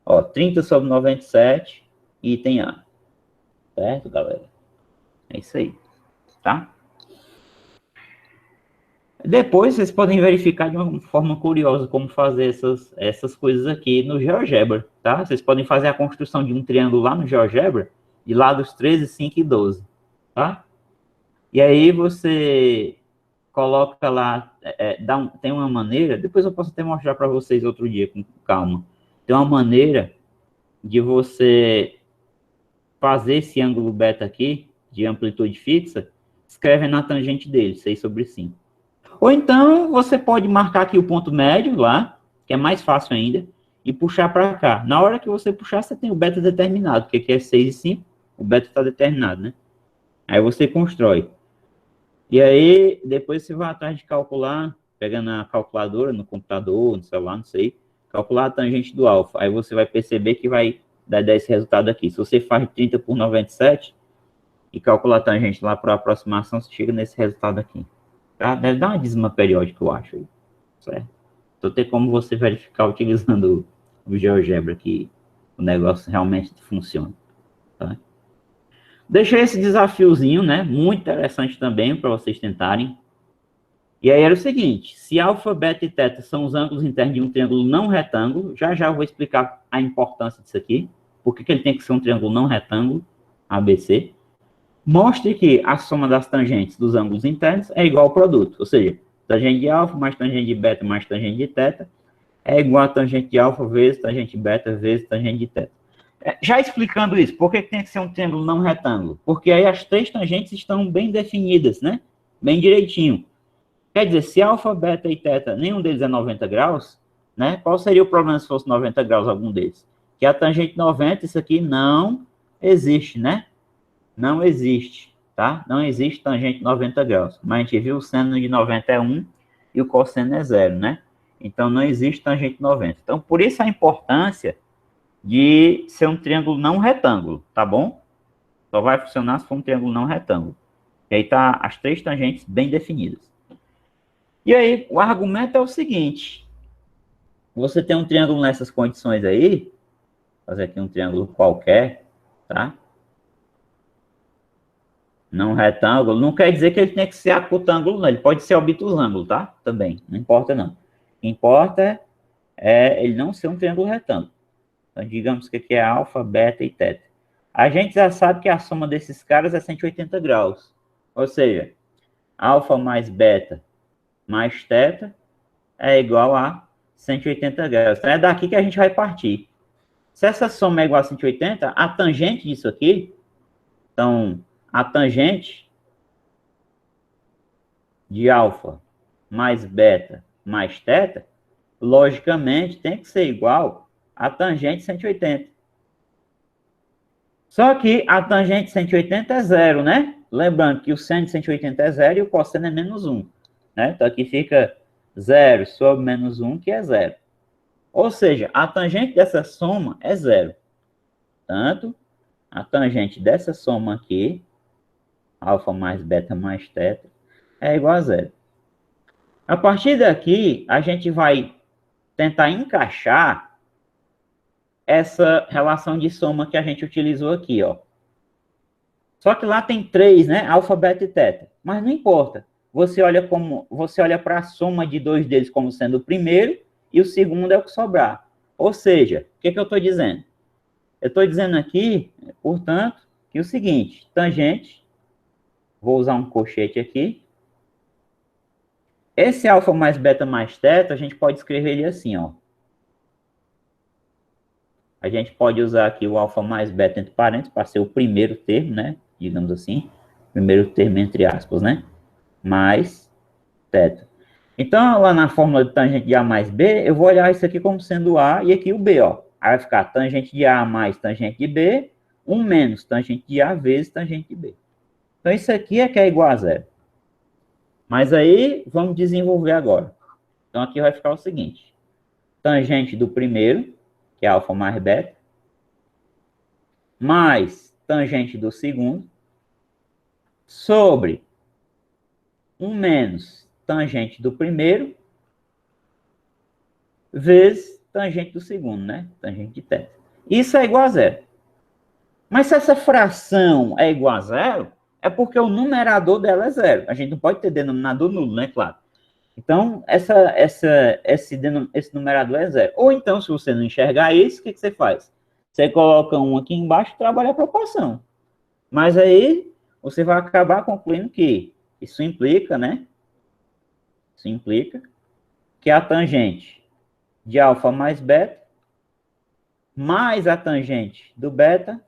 Ó, 30 sobre 97, item A. Certo, galera? É isso aí, tá? Depois, vocês podem verificar de uma forma curiosa como fazer essas coisas aqui no GeoGebra, tá? Vocês podem fazer a construção de um triângulo lá no GeoGebra, de lados 13, 5 e 12, tá? E aí você coloca lá, tem uma maneira, depois eu posso até mostrar para vocês outro dia com calma. Tem uma maneira de você fazer esse ângulo beta aqui, de amplitude fixa, escreve na tangente dele, 6 sobre 5. Ou então, você pode marcar aqui o ponto médio lá, que é mais fácil ainda, e puxar para cá. Na hora que você puxar, você tem o beta determinado, porque aqui é 6 e 5, o beta está determinado, né? Aí você constrói. E aí, depois você vai atrás de calcular, pegando a calculadora no computador, no celular, não sei, calcular a tangente do alfa. Aí você vai perceber que vai dar esse resultado aqui. Se você faz 30 por 97 e calcular a tangente lá para a aproximação, você chega nesse resultado aqui. Tá? Deve dar uma dízima periódica, eu acho. Aí, certo? Então tem como você verificar utilizando o GeoGebra que o negócio realmente funciona. Tá? Deixei esse desafiozinho, né? Muito interessante também para vocês tentarem. E aí era o seguinte, se alfa, beta e teta são os ângulos internos de um triângulo não retângulo, já já eu vou explicar a importância disso aqui, por que ele tem que ser um triângulo não retângulo, ABC. Mostre que a soma das tangentes dos ângulos internos é igual ao produto, ou seja, tangente de alfa mais tangente de beta mais tangente de teta é igual a tangente de alfa vezes tangente de beta vezes tangente de teta. Já explicando isso, por que tem que ser um triângulo não retângulo? Porque aí as três tangentes estão bem definidas, né? Bem direitinho. Quer dizer, se alfa, beta e teta, nenhum deles é 90 graus, né? Qual seria o problema se fosse 90 graus algum deles? Que a tangente 90, isso aqui não existe, né? Não existe, tá? Não existe tangente 90 graus. Mas a gente viu o seno de 90 é 1 e o cosseno é 0, né? Então não existe tangente 90. Então por isso a importância de ser um triângulo não retângulo, tá bom? Só vai funcionar se for um triângulo não retângulo. E aí tá as três tangentes bem definidas. E aí o argumento é o seguinte. Você tem um triângulo nessas condições aí, vou fazer aqui um triângulo qualquer, tá? Não retângulo, não quer dizer que ele tem que ser acutângulo, não. Ele pode ser obtusângulo, tá? Também, não importa não. O que importa é ele não ser um triângulo retângulo. Então, digamos que aqui é alfa, beta e teta. A gente já sabe que a soma desses caras é 180 graus. Ou seja, alfa mais beta mais teta é igual a 180 graus. Então, é daqui que a gente vai partir. Se essa soma é igual a 180, a tangente disso aqui, então, a tangente de alfa mais beta mais teta, logicamente, tem que ser igual a tangente 180. Só que a tangente 180 é zero, né? Lembrando que o seno de 180 é zero e o cosseno é menos 1. Né? Então aqui fica 0 sobre menos 1, que é zero. Ou seja, a tangente dessa soma é zero. Tanto a tangente dessa soma aqui, alfa mais beta mais teta, é igual a zero. A partir daqui, a gente vai tentar encaixar essa relação de soma que a gente utilizou aqui, ó. Só que lá tem 3, né? Alfa, beta e teta. Mas não importa. Você olha para a soma de dois deles como sendo o primeiro e o segundo é o que sobrar. Ou seja, o que eu estou dizendo? Eu estou dizendo aqui, portanto, que o seguinte, tangente, vou usar um colchete aqui. Esse alfa mais beta mais teta, a gente pode escrever ele assim, ó. A gente pode usar aqui o alfa mais beta entre parênteses para ser o primeiro termo, né? Digamos assim, primeiro termo entre aspas, né? Mais teta. Então, lá na fórmula de tangente de A mais B, eu vou olhar isso aqui como sendo A e aqui o B, ó. Aí vai ficar tangente de A mais tangente de B, 1 menos tangente de A vezes tangente de B. Então, isso aqui é que é igual a zero. Mas aí, vamos desenvolver agora. Então, aqui vai ficar o seguinte. Tangente do primeiro, que é alfa mais beta, mais tangente do segundo, sobre 1 menos tangente do primeiro, vezes tangente do segundo, né? Tangente de teta. Isso é igual a zero. Mas se essa fração é igual a zero, é porque o numerador dela é zero. A gente não pode ter denominador nulo, né? Claro. Então, esse numerador é zero. Ou então, se você não enxergar isso, o que você faz? Você coloca um aqui embaixo e trabalha a proporção. Mas aí, você vai acabar concluindo que isso implica, né? Isso implica que a tangente de alfa mais beta, mais a tangente do beta,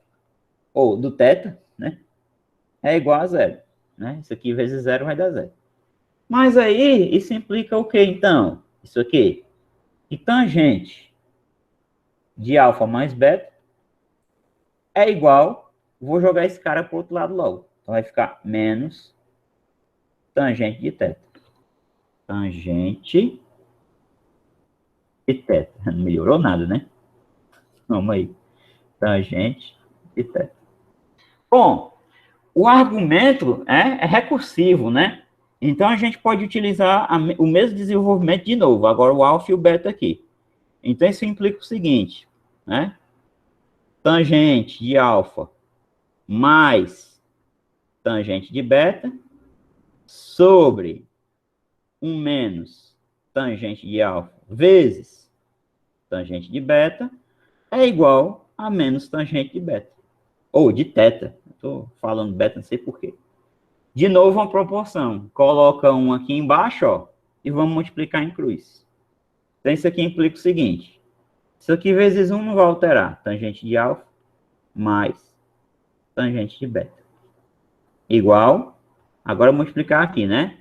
ou do teta, né? É igual a zero. Né? Isso aqui vezes zero vai dar zero. Mas aí, isso implica o quê, então? Isso aqui. Que tangente de alfa mais beta é igual, vou jogar esse cara para o outro lado logo. Então vai ficar menos tangente de teta. Tangente de teta. Não melhorou nada, né? Vamos aí. Tangente de teta. Bom, o argumento é recursivo, né? Então a gente pode utilizar o mesmo desenvolvimento de novo, agora o alfa e o beta aqui. Então isso implica o seguinte, né? Tangente de alfa mais tangente de beta sobre 1 menos tangente de alfa vezes tangente de beta é igual a menos tangente de beta. Ou de teta. Estou falando beta, não sei porquê. De novo, uma proporção. Coloca um aqui embaixo, ó, e vamos multiplicar em cruz. Então, isso aqui implica o seguinte. Isso aqui vezes 1 não vai alterar. Tangente de alfa mais tangente de beta. Igual. Agora, multiplicar aqui, né?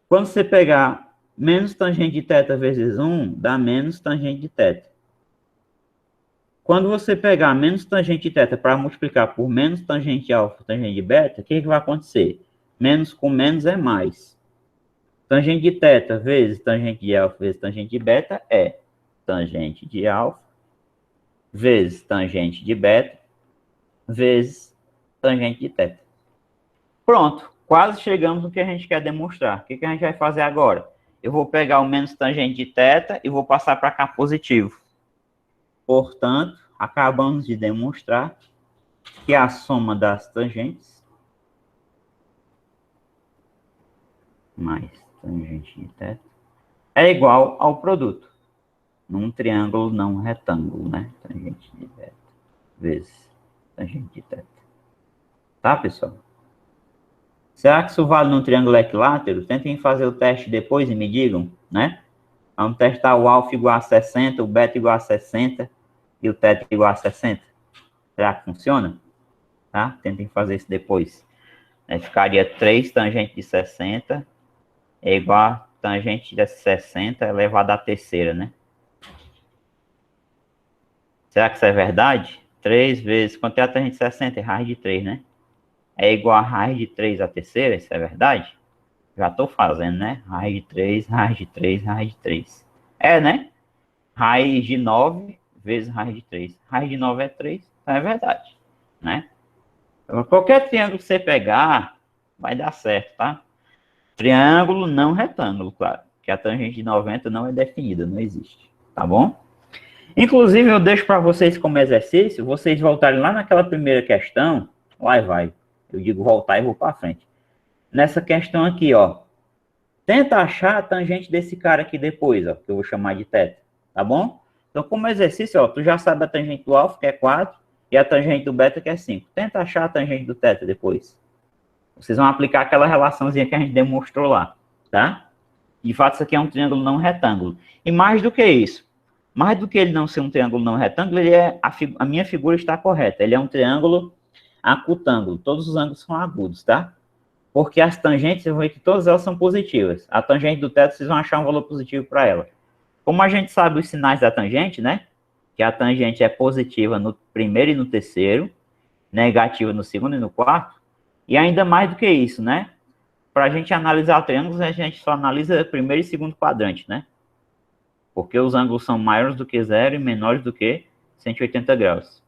Quando você pegar menos tangente de teta vezes 1, dá menos tangente de teta. Quando você pegar menos tangente de teta para multiplicar por menos tangente de alfa, tangente de beta, o que vai acontecer? Menos com menos é mais. Tangente de teta vezes tangente de alfa vezes tangente de beta é tangente de alfa vezes tangente de beta vezes tangente de teta. Pronto, quase chegamos no que a gente quer demonstrar. O que a gente vai fazer agora? Eu vou pegar o menos tangente de teta e vou passar para cá positivo. Portanto, acabamos de demonstrar que a soma das tangentes mais tangente de teta é igual ao produto num triângulo não retângulo, né? Tangente de beta vezes tangente de teta. Tá, pessoal? Será que isso vale num triângulo equilátero? Tentem fazer o teste depois e me digam, né? Vamos testar o alfa igual a 60, o beta igual a 60 e o teta igual a 60. Será que funciona? Tá? Tentem fazer isso depois. Ficaria 3 tangente de 60 é igual a tangente de 60 elevado à terceira, né? Será que isso é verdade? 3 vezes... Quanto é a tangente de 60? É raiz de 3, né? É igual a raiz de 3 à terceira? Isso é verdade? Já estou fazendo, né? Raiz de 3, raiz de 3, raiz de 3. É, né? Raiz de 9 vezes raiz de 3. Raiz de 9 é 3, então é verdade, né? Então, qualquer triângulo que você pegar, vai dar certo, tá? Triângulo não retângulo, claro. Que a tangente de 90 não é definida, não existe, tá bom? Inclusive, eu deixo para vocês como exercício, vocês voltarem lá naquela primeira questão, lá vai. Eu digo voltar e vou para frente. Nessa questão aqui, ó. Tenta achar a tangente desse cara aqui depois, ó, que eu vou chamar de teta, tá bom? Então, como exercício, ó, tu já sabe a tangente do alfa, que é 4, e a tangente do beta, que é 5. Tenta achar a tangente do teta depois. Vocês vão aplicar aquela relaçãozinha que a gente demonstrou lá, tá? De fato, isso aqui é um triângulo não retângulo. E mais do que isso, mais do que ele não ser um triângulo não retângulo, ele é a minha figura está correta. Ele é um triângulo acutângulo. Todos os ângulos são agudos, tá? Porque as tangentes, eu vou ver que todas elas são positivas. A tangente do teto, vocês vão achar um valor positivo para ela. Como a gente sabe os sinais da tangente, né? Que a tangente é positiva no primeiro e no terceiro, negativa no segundo e no quarto. E ainda mais do que isso, né? Para a gente analisar triângulos, a gente só analisa primeiro e segundo quadrante, né? Porque os ângulos são maiores do que zero e menores do que 180 graus.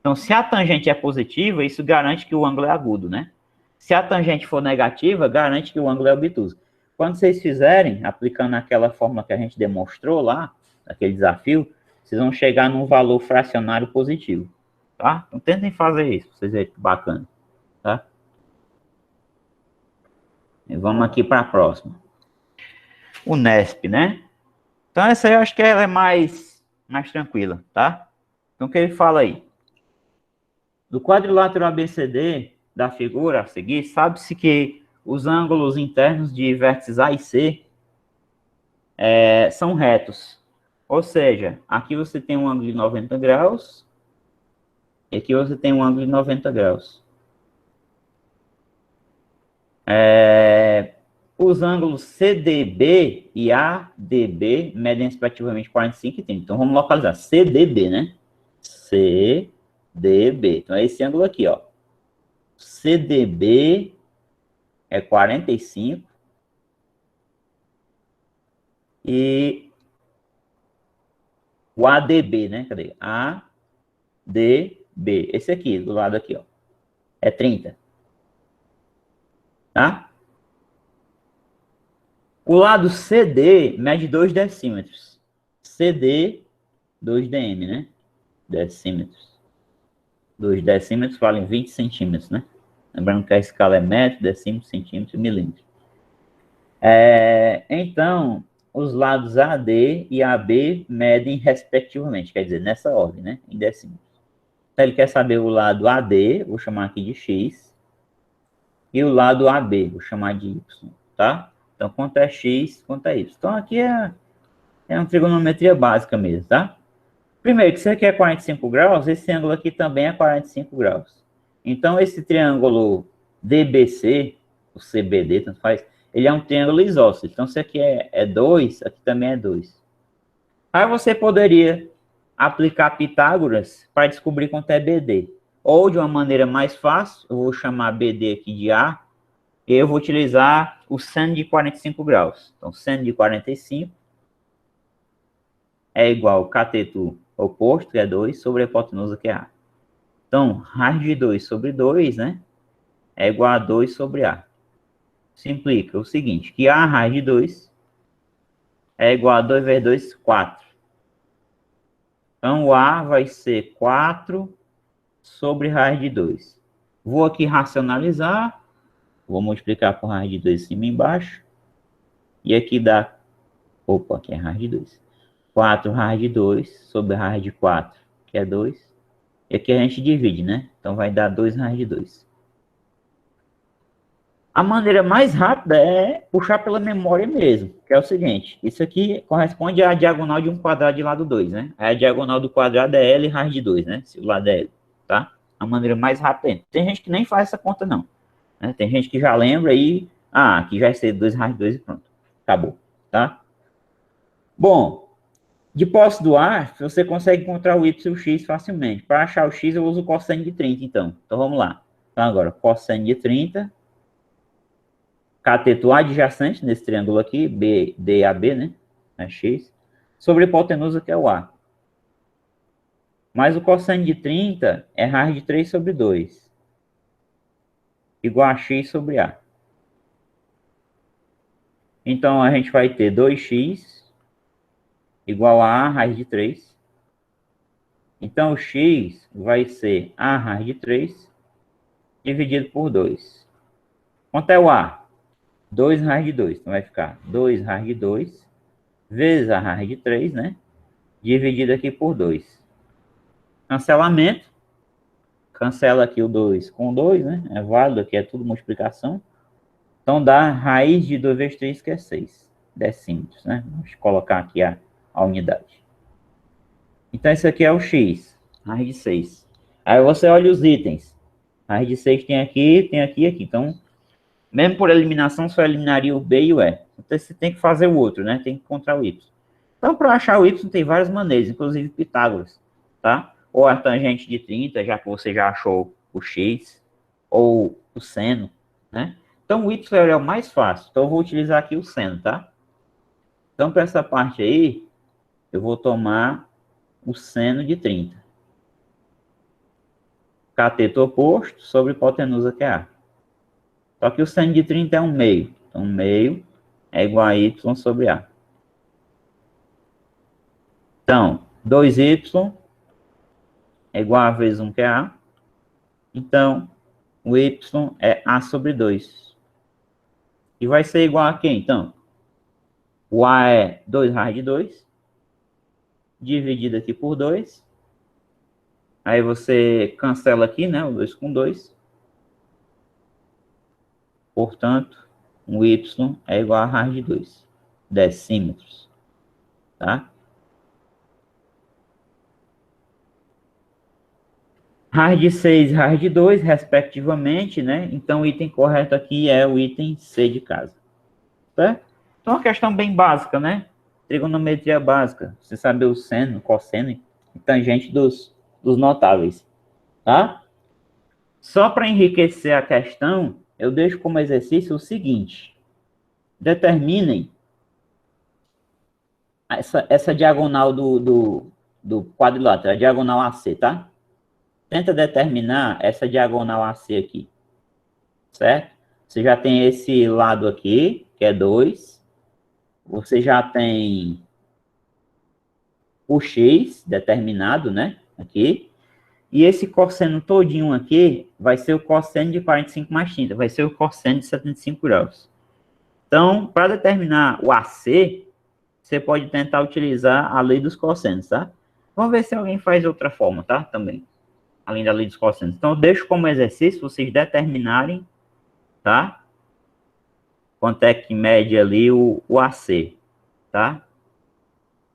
Então, se a tangente é positiva, isso garante que o ângulo é agudo, né? Se a tangente for negativa, garante que o ângulo é obtuso. Quando vocês fizerem, aplicando aquela fórmula que a gente demonstrou lá, aquele desafio, vocês vão chegar num valor fracionário positivo, tá? Então, tentem fazer isso, pra vocês verem que bacana, tá? E vamos aqui para a próxima. O NESP, né? Então, essa aí eu acho que ela é mais tranquila, tá? Então, o que ele fala aí? Do quadrilátero ABCD da figura a seguir, sabe-se que os ângulos internos de vértices A e C são retos. Ou seja, aqui você tem um ângulo de 90 graus e aqui você tem um ângulo de 90 graus. Os ângulos CDB e ADB medem respectivamente 45 e 30. Então, vamos localizar. CDB, né? CDB. Então, é esse ângulo aqui, ó. CDB é 45 e o ADB, né? Cadê? ADB. Esse aqui, do lado aqui, ó. É 30. Tá? O lado CD mede 2 decímetros. CD, 2 dm, né? Decímetros. 2 decímetros valem 20 centímetros, né? Lembrando que a escala é metro, decímetro, centímetro e milímetro. Então, os lados AD e AB medem respectivamente, quer dizer, nessa ordem, né? Em decímetros. Então, ele quer saber o lado AD, vou chamar aqui de X, e o lado AB, vou chamar de Y, tá? Então, quanto é X, quanto é Y. Então, aqui é uma trigonometria básica mesmo, tá? Primeiro, que isso aqui é 45 graus, esse ângulo aqui também é 45 graus. Então, esse triângulo DBC, o CBD, tanto faz, ele é um triângulo isósceles. Então, se aqui é 2, aqui também é 2. Aí você poderia aplicar Pitágoras para descobrir quanto é BD. Ou, de uma maneira mais fácil, eu vou chamar BD aqui de A, e eu vou utilizar o seno de 45 graus. Então, seno de 45 é igual ao cateto oposto, que é 2, sobre a hipotenusa, que é A. Então, raiz de 2 sobre 2, né, é igual a 2 sobre A. Isso implica o seguinte, que A raiz de 2 é igual a 2 vezes 2, 4. Então, o A vai ser 4 sobre raiz de 2. Vou aqui racionalizar, vou multiplicar por raiz de 2 em cima e embaixo. E aqui dá, opa, aqui é raiz de 2. 4 raiz de 2 sobre raiz de 4, que é 2. E aqui a gente divide, né? Então vai dar 2 raiz de 2. A maneira mais rápida é puxar pela memória mesmo, que é o seguinte. Isso aqui corresponde à diagonal de um quadrado de lado 2, né? A diagonal do quadrado é L raiz de 2, né? Se o lado é L, tá? A maneira mais rápida. Tem gente que nem faz essa conta, não. Né? Tem gente que já lembra aí, aqui vai ser 2 raiz de 2 e pronto. Acabou, tá? Bom, de posse do A, você consegue encontrar o y e o x facilmente. Para achar o x, eu uso o cosseno de 30, então. Então, vamos lá. Então, agora, cosseno de 30, cateto adjacente nesse triângulo aqui, BDAB, né? É x, sobre a hipotenusa, que é o A. Mas o cosseno de 30 é raiz de 3 sobre 2, igual a x sobre A. Então, a gente vai ter 2x igual a raiz de 3. Então, o x vai ser a raiz de 3 dividido por 2. Quanto é o A? 2 raiz de 2. Então, vai ficar 2 raiz de 2 vezes a raiz de 3, né? Dividido aqui por 2. Cancelamento. Cancela aqui o 2 com 2, né? É válido, aqui é tudo multiplicação. Então, dá raiz de 2 vezes 3, que é 6 decímetros, né? Vamos colocar aqui a unidade. Então, isso aqui é o x, raiz de 6. Aí você olha os itens. Raiz de 6 tem aqui e aqui. Então, mesmo por eliminação, só eliminaria o B e o E. Então, você tem que fazer o outro, né? Tem que encontrar o Y. Então, para achar o Y, tem várias maneiras, inclusive Pitágoras, tá? Ou a tangente de 30, já que você já achou o X, ou o seno, né? Então, o Y é o mais fácil. Então, eu vou utilizar aqui o seno, tá? Então, para essa parte aí, eu vou tomar o seno de 30. Cateto oposto sobre hipotenusa, que é A. Só que o seno de 30 é um meio. Então, meio é igual a y sobre A. Então, 2y é igual a vezes 1, que é A. Então, o y é A sobre 2. E vai ser igual a quem, então? O A é 2 raiz de 2, dividido aqui por 2. Aí você cancela aqui, né? O 2 com 2. Portanto, o y é igual a raiz de 2 decímetros. Tá? Raiz de 6 e raiz de 2, respectivamente, né? Então, o item correto aqui é o item C de casa. Certo? Então, é uma questão bem básica, né? Trigonometria básica. Você saber o seno, cosseno e tangente dos notáveis. Tá? Só para enriquecer a questão, eu deixo como exercício o seguinte. Determinem essa diagonal do quadrilátero, a diagonal AC, tá? Tenta determinar essa diagonal AC aqui, certo? Você já tem esse lado aqui, que é 2. Você já tem o x determinado, né? Aqui. E esse cosseno todinho aqui vai ser o cosseno de 45 mais 30. Vai ser o cosseno de 75 graus. Então, para determinar o AC, você pode tentar utilizar a lei dos cossenos, tá? Vamos ver se alguém faz outra forma, tá? Também, além da lei dos cossenos. Então, eu deixo como exercício vocês determinarem, tá? Quanto é que mede ali o AC, tá?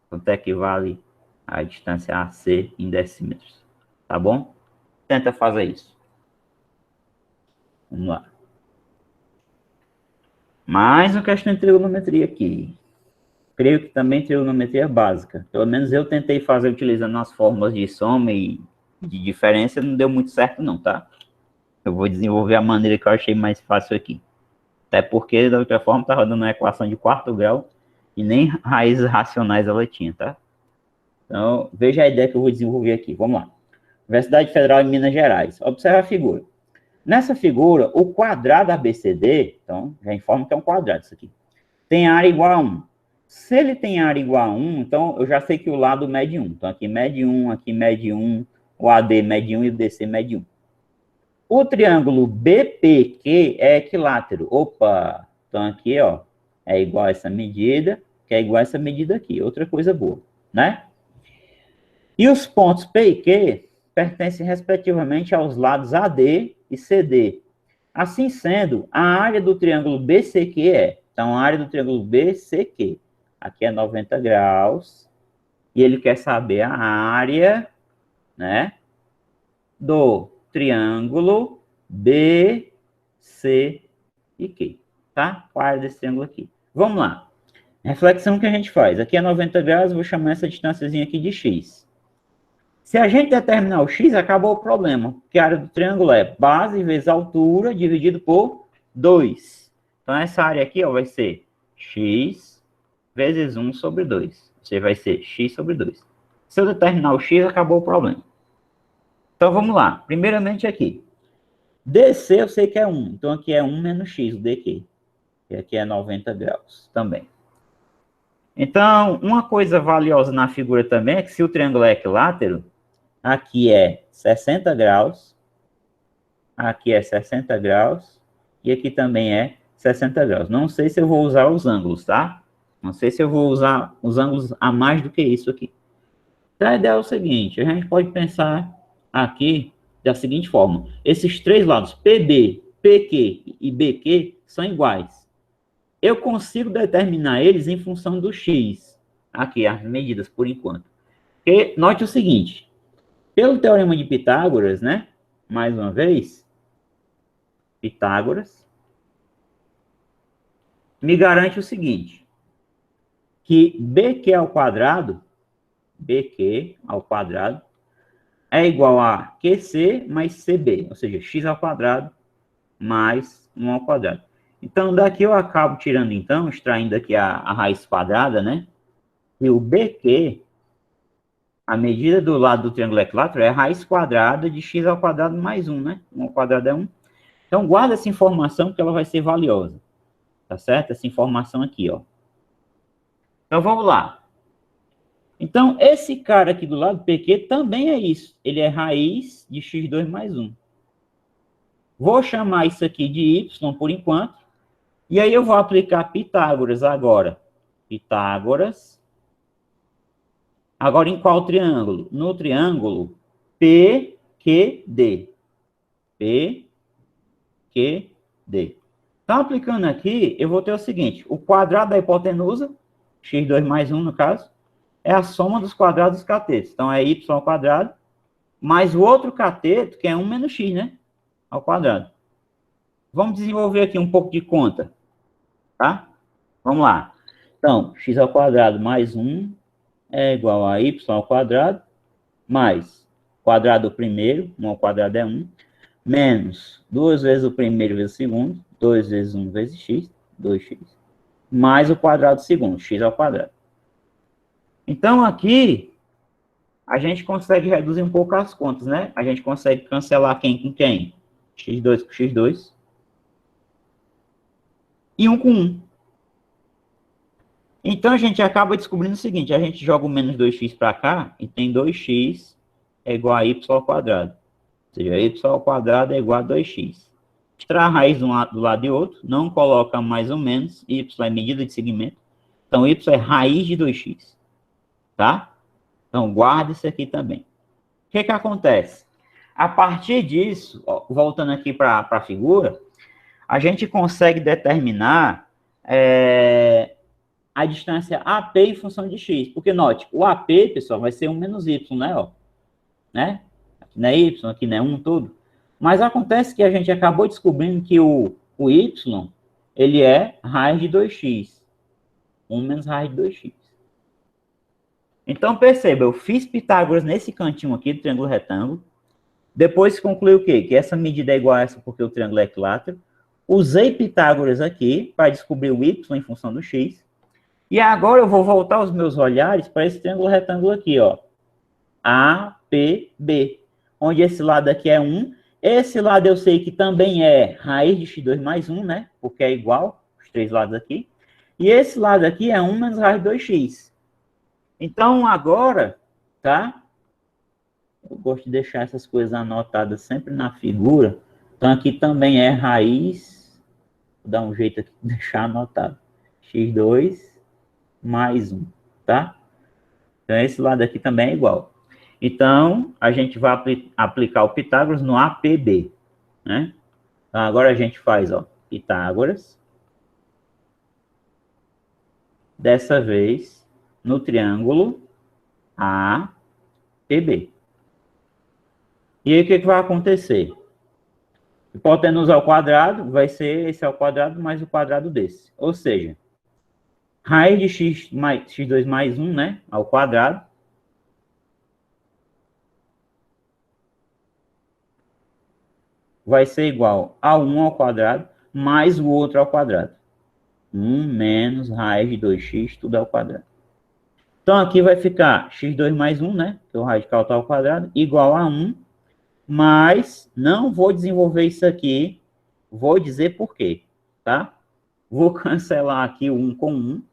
Quanto é que vale a distância AC em decímetros, tá bom? Tenta fazer isso. Vamos lá. Mais uma questão de trigonometria aqui. Creio que também trigonometria básica. Pelo menos eu tentei fazer utilizando as fórmulas de soma e de diferença, não deu muito certo não, tá? Eu vou desenvolver a maneira que eu achei mais fácil aqui. Até porque, da outra forma, estava dando uma equação de quarto grau e nem raízes racionais ela tinha, tá? Então, veja a ideia que eu vou desenvolver aqui. Vamos lá. Universidade Federal de Minas Gerais. Observe a figura. Nessa figura, o quadrado ABCD, então, já informo que é um quadrado isso aqui, tem área igual a 1. Se ele tem área igual a 1, então eu já sei que o lado mede 1. Então, aqui mede 1, aqui mede 1, o AD mede 1 e o DC mede 1. O triângulo BPQ é equilátero. Opa! Então, aqui, ó, é igual a essa medida, que é igual a essa medida aqui. Outra coisa boa, né? E os pontos P e Q pertencem, respectivamente, aos lados AD e CD. Assim sendo, a área do triângulo BCQ é... Então, a área do triângulo BCQ, aqui é 90 graus, e ele quer saber a área, né, do triângulo BC e Q, tá? Qual a área desse triângulo aqui? Vamos lá. Reflexão que a gente faz. Aqui é 90 graus, vou chamar essa distânciazinha aqui de X. Se a gente determinar o X, acabou o problema, porque a área do triângulo é base vezes altura dividido por 2. Então, essa área aqui, ó, vai ser X vezes 1 sobre 2. Ou seja, vai ser X sobre 2. Se eu determinar o X, acabou o problema. Então, vamos lá. Primeiramente aqui. DC eu sei que é 1. Então, aqui é 1 menos X, o DQ. E aqui é 90 graus também. Então, uma coisa valiosa na figura também é que se o triângulo é equilátero, aqui é 60 graus, aqui é 60 graus, e aqui também é 60 graus. Não sei se eu vou usar os ângulos, tá? Não sei se eu vou usar os ângulos a mais do que isso aqui. Então, a ideia é o seguinte, a gente pode pensar aqui da seguinte forma. Esses três lados, PB, PQ e BQ, são iguais. Eu consigo determinar eles em função do X. Aqui, as medidas, por enquanto. Porque, note o seguinte. Pelo teorema de Pitágoras, né? Mais uma vez. Pitágoras. Me garante o seguinte. Que BQ ao quadrado. BQ ao quadrado. É igual a QC mais CB. Ou seja, X ao quadrado mais 1 ao quadrado. Então, daqui eu acabo tirando, então, extraindo aqui a raiz quadrada, né? E o BQ, a medida do lado do triângulo equilátero, é a raiz quadrada de x ao quadrado mais 1, né? 1 ao quadrado é 1. Então, guarda essa informação, porque ela vai ser valiosa. Tá certo? Essa informação aqui, ó. Então, vamos lá. Então, esse cara aqui do lado, PQ, também é isso. Ele é raiz de x2 mais 1. Vou chamar isso aqui de y por enquanto. E aí eu vou aplicar Pitágoras agora. Pitágoras. Agora em qual triângulo? No triângulo PQD. PQD. Então, aplicando aqui, eu vou ter o seguinte. O quadrado da hipotenusa, x2 mais 1 no caso, é a soma dos quadrados dos catetos. Então, é y ao quadrado, mais o outro cateto, que é 1 menos x, né? Ao quadrado. Vamos desenvolver aqui um pouco de conta. Tá? Vamos lá. Então, x ao quadrado mais 1 é igual a y ao quadrado, mais quadrado do primeiro, 1 ao quadrado é 1, menos 2 vezes o primeiro vezes o segundo, 2 vezes 1 vezes x, 2x, mais o quadrado do segundo, x ao quadrado. Então, aqui, a gente consegue reduzir um pouco as contas, né? A gente consegue cancelar quem com quem? x2 com x2. E 1 com 1. Então, a gente acaba descobrindo o seguinte, a gente joga o menos 2x para cá, e tem 2x é igual a y ao quadrado. Ou seja, y ao quadrado é igual a 2x. extrai a raiz do lado e outro, não coloca mais ou menos, y é medida de segmento, então y é raiz de 2x, tá? Então guarda isso aqui também. O que que acontece? A partir disso, ó, voltando aqui para a figura, a gente consegue determinar a distância AP em função de x, porque note, o AP, pessoal, vai ser 1 menos y, né, ó, né? Aqui não é y, aqui não é 1, tudo. Mas acontece que a gente acabou descobrindo que o y, ele é raiz de 2x. 1 menos raiz de 2x. Então, perceba, eu fiz Pitágoras nesse cantinho aqui do triângulo retângulo. Depois concluí o quê? Que essa medida é igual a essa porque o triângulo é equilátero. Usei Pitágoras aqui para descobrir o y em função do x. E agora eu vou voltar os meus olhares para esse triângulo retângulo aqui, ó. APB. Onde esse lado aqui é 1. Esse lado eu sei que também é raiz de x2 mais 1, né? Porque é igual, os três lados aqui. E esse lado aqui é 1 menos raiz de 2x. Então, agora, tá? Eu gosto de deixar essas coisas anotadas sempre na figura. Então, aqui também é raiz. Vou dar um jeito aqui de deixar anotado. x2 mais 1, tá? Então, esse lado aqui também é igual. Então, a gente vai aplicar o Pitágoras no APB, né? Então, agora a gente faz, ó, Pitágoras. Dessa vez, no triângulo APB. E aí, o que vai acontecer? Hipotenusa ao quadrado vai ser esse ao quadrado mais o quadrado desse. Ou seja, raiz de x2 mais 1, né, ao quadrado, vai ser igual a 1 ao quadrado mais o outro ao quadrado. 1 menos raiz de 2x, tudo ao quadrado. Então, aqui vai ficar x2 mais 1, né, que o radical está ao quadrado, igual a 1, mas não vou desenvolver isso aqui, vou dizer por quê, tá? Vou cancelar aqui o 1 com 1,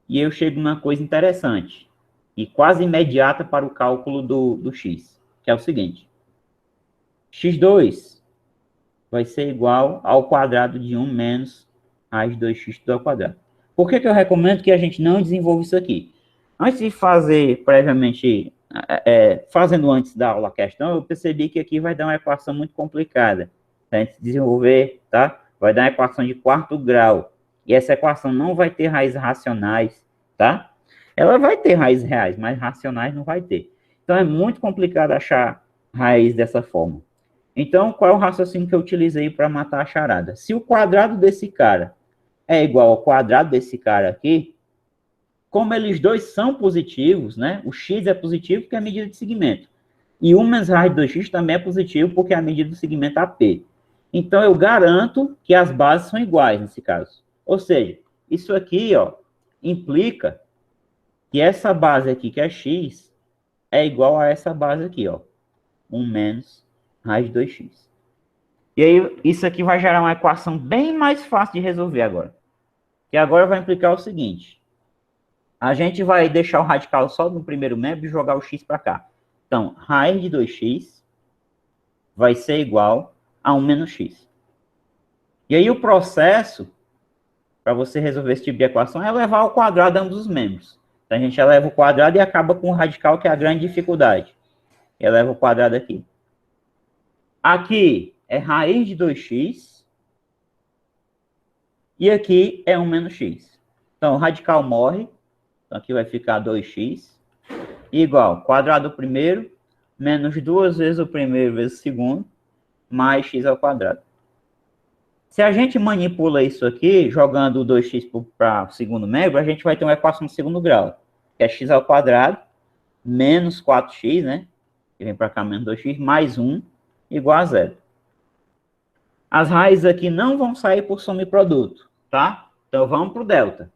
e eu chego numa coisa interessante, e quase imediata para o cálculo do x, que é o seguinte. x2 vai ser igual ao quadrado de 1 menos raiz de 2x tudo ao quadrado. Por que eu recomendo que a gente não desenvolva isso aqui? Antes de fazer previamente, fazendo antes da aula a questão, eu percebi que aqui vai dar uma equação muito complicada. A gente desenvolver, tá? Vai dar uma equação de quarto grau. E essa equação não vai ter raízes racionais, tá? Ela vai ter raízes reais, mas racionais não vai ter. Então é muito complicado achar raiz dessa forma. Então, qual é o raciocínio que eu utilizei para matar a charada? Se o quadrado desse cara é igual ao quadrado desse cara aqui, como eles dois são positivos, né? O x é positivo porque é a medida de segmento. E 1 menos raiz de 2x também é positivo porque é a medida do segmento AP. Então, eu garanto que as bases são iguais nesse caso. Ou seja, isso aqui, ó, implica que essa base aqui, que é x, é igual a essa base aqui, ó. 1 menos raiz de 2x. E aí, isso aqui vai gerar uma equação bem mais fácil de resolver agora. Que agora vai implicar o seguinte. A gente vai deixar o radical só no primeiro membro e jogar o x para cá. Então, raiz de 2x vai ser igual a 1 menos x. E aí, o processo para você resolver esse tipo de equação é levar ao quadrado ambos os membros. Então, a gente eleva o quadrado e acaba com o radical, que é a grande dificuldade. Eleva o quadrado aqui. Aqui é raiz de 2x. E aqui é 1 menos x. Então, o radical morre. Então, aqui vai ficar 2x. Igual, quadrado do primeiro, menos 2 vezes o primeiro vezes o segundo, mais x ao quadrado. Se a gente manipula isso aqui, jogando o 2x para o segundo membro, a gente vai ter uma equação de segundo grau, que é x ao quadrado, menos 4x, né? Que vem para cá, menos 2x, mais 1, igual a 0. As raízes aqui não vão sair por soma e produto, tá? Então, vamos para o delta.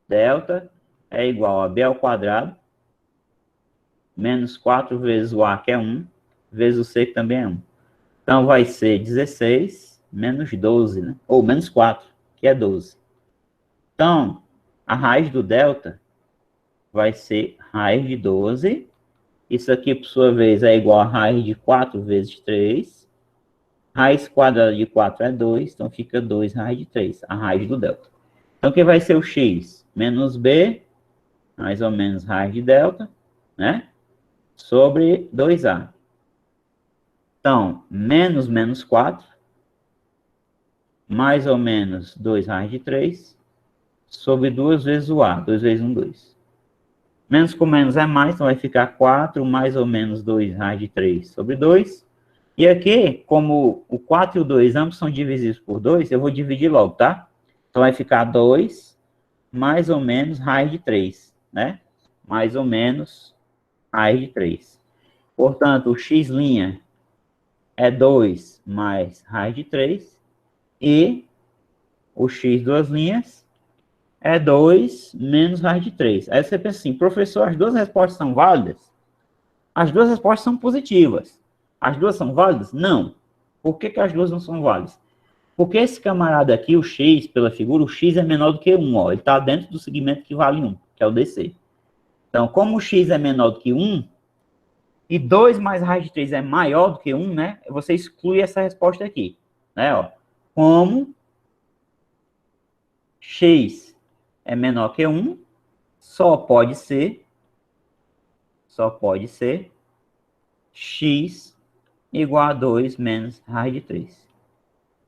Delta é igual a b ao quadrado, menos 4 vezes o a, que é 1, vezes o c, que também é 1. Então, vai ser 16 menos 12, né? Ou menos 4, que é 12. Então, a raiz do delta vai ser raiz de 12. Isso aqui, por sua vez, é igual a raiz de 4 vezes 3. Raiz quadrada de 4 é 2, então fica 2 raiz de 3, a raiz do delta. Então, o que vai ser o x? Menos b, mais ou menos raiz de delta, né? Sobre 2a. Então, menos 4, mais ou menos 2 raiz de 3, sobre 2 vezes o a, 2 vezes 1, 2. Menos com menos é mais, então vai ficar 4 mais ou menos 2 raiz de 3 sobre 2. E aqui, como o 4 e o 2 ambos são divisíveis por 2, eu vou dividir logo, tá? Então vai ficar 2 mais ou menos raiz de 3, né? Mais ou menos raiz de 3. Portanto, o x' é 2 mais raiz de 3 e o x duas linhas é 2 menos raiz de 3. Aí você pensa assim, professor, as duas respostas são válidas? As duas respostas são positivas. As duas são válidas? Não. Por que as duas não são válidas? Porque esse camarada aqui, o x, pela figura, o x é menor do que 1, ó. Ele está dentro do segmento que vale 1, que é o DC. Então, como o x é menor do que 1, e 2 mais raiz de 3 é maior do que 1, né? Você exclui essa resposta aqui, né? Ó. Como x é menor que 1, só pode ser x igual a 2 menos raiz de 3.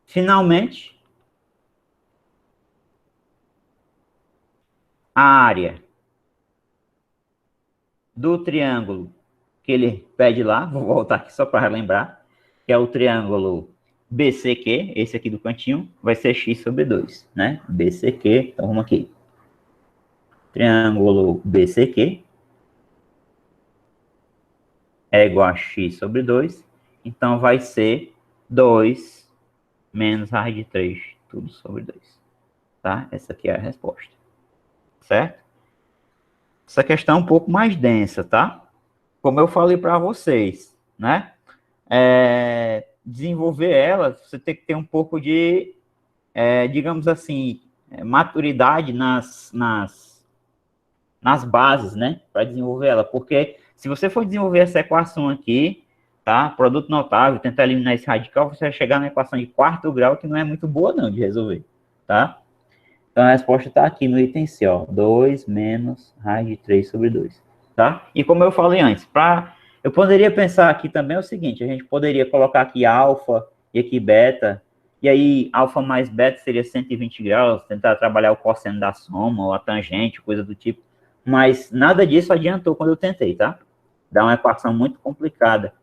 Finalmente, a área do triângulo que ele pede lá, vou voltar aqui só para lembrar, que é o triângulo BCQ, esse aqui do cantinho, vai ser x sobre 2, né? BCQ, então vamos aqui. Triângulo BCQ é igual a x sobre 2, então vai ser 2 menos raiz de 3, tudo sobre 2, tá? Essa aqui é a resposta, certo? Essa questão é um pouco mais densa, tá? Como eu falei para vocês, né? Desenvolver ela, você tem que ter um pouco de, digamos assim, maturidade nas bases, né? Para desenvolver ela. Porque se você for desenvolver essa equação aqui, tá? Produto notável, tentar eliminar esse radical, você vai chegar na equação de quarto grau, que não é muito boa, não, de resolver, tá? Então, a resposta está aqui no item C, ó. 2 menos raiz de 3 sobre 2, tá? E como eu falei antes, eu poderia pensar aqui também o seguinte, a gente poderia colocar aqui alfa e aqui beta, e aí alfa mais beta seria 120 graus, tentar trabalhar o cosseno da soma, ou a tangente, coisa do tipo, mas nada disso adiantou quando eu tentei, tá? Dá uma equação muito complicada.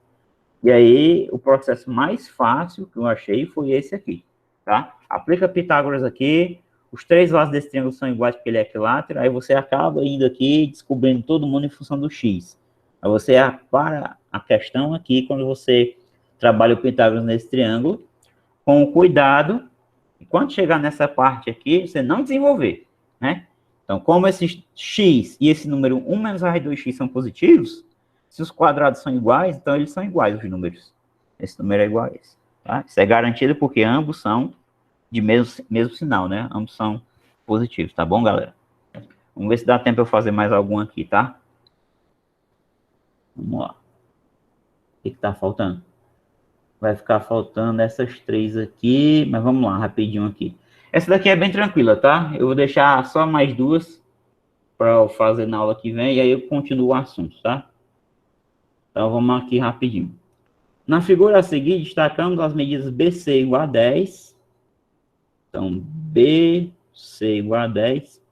E aí, o processo mais fácil que eu achei foi esse aqui, tá? Aplica Pitágoras aqui, os três lados desse triângulo são iguais porque ele é equilátero, aí você acaba indo aqui, descobrindo todo mundo em função do x. Aí você para a questão aqui, quando você trabalha o Pitágoras nesse triângulo, com cuidado, e quando chegar nessa parte aqui, você não desenvolver, né? Então, como esse x e esse número 1 menos a raiz de 2x são positivos, se os quadrados são iguais, então eles são iguais, os números. Esse número é igual a esse. Tá? Isso é garantido porque ambos são de mesmo sinal, né? Ambos são positivos, tá bom, galera? Vamos ver se dá tempo eu fazer mais algum aqui, tá? Vamos lá. O que tá faltando? Vai ficar faltando essas três aqui, mas vamos lá, rapidinho aqui. Essa daqui é bem tranquila, tá? Eu vou deixar só mais duas para eu fazer na aula que vem, e aí eu continuo o assunto, tá? Então, vamos aqui rapidinho. Na figura a seguir, destacamos as medidas BC igual a 10. Então, BC igual a 10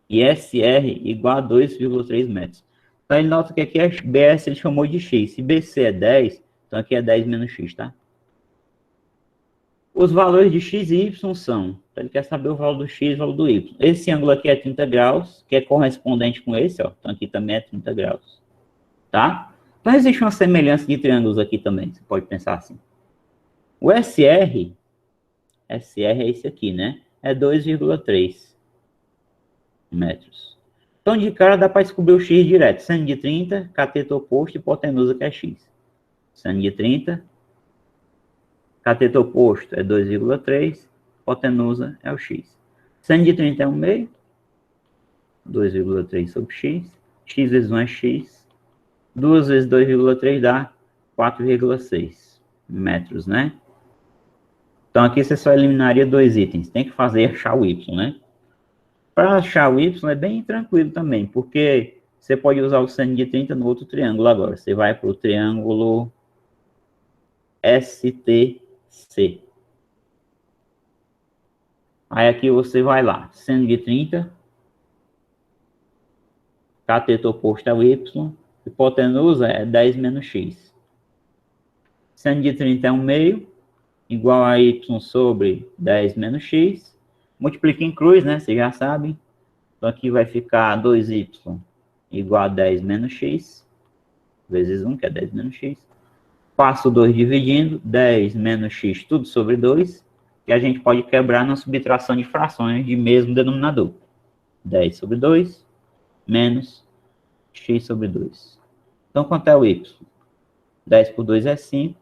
e SR igual a 2,3 metros. Então, ele nota que aqui a BS ele chamou de X. Se BC é 10, então aqui é 10 menos X, tá? Os valores de X e Y são... Então, ele quer saber o valor do X e o valor do Y. Esse ângulo aqui é 30 graus, que é correspondente com esse, ó. Então, aqui também é 30 graus, tá? Então, existe uma semelhança de triângulos aqui também, você pode pensar assim. O SR é esse aqui, né? É 2,3 metros. Então, de cara, dá para descobrir o X direto. Seno de 30, cateto oposto e hipotenusa, que é X. Seno de 30, cateto oposto é 2,3, hipotenusa é o X. Seno de 30 é 1/2, 2,3 sobre X. X vezes 1 é X. 2 vezes 2,3 dá 4,6 metros, né? Então, aqui você só eliminaria dois itens. Tem que fazer achar o y, né? Para achar o y é bem tranquilo também, porque você pode usar o seno de 30 no outro triângulo agora. Você vai para o triângulo STC. Aí aqui você vai lá, seno de 30, cateto oposto ao y, hipotenusa é 10 menos x. Seno de 30 é 1 meio, igual a y sobre 10 menos x. Multiplica em cruz, né? Vocês já sabem. Então aqui vai ficar 2y igual a 10 menos x, vezes 1, que é 10 menos x. Passo 2 dividindo, 10 menos x, tudo sobre 2, que a gente pode quebrar na subtração de frações de mesmo denominador. 10 sobre 2, menos x sobre 2. Então, quanto é o y? 10 por 2 é 5.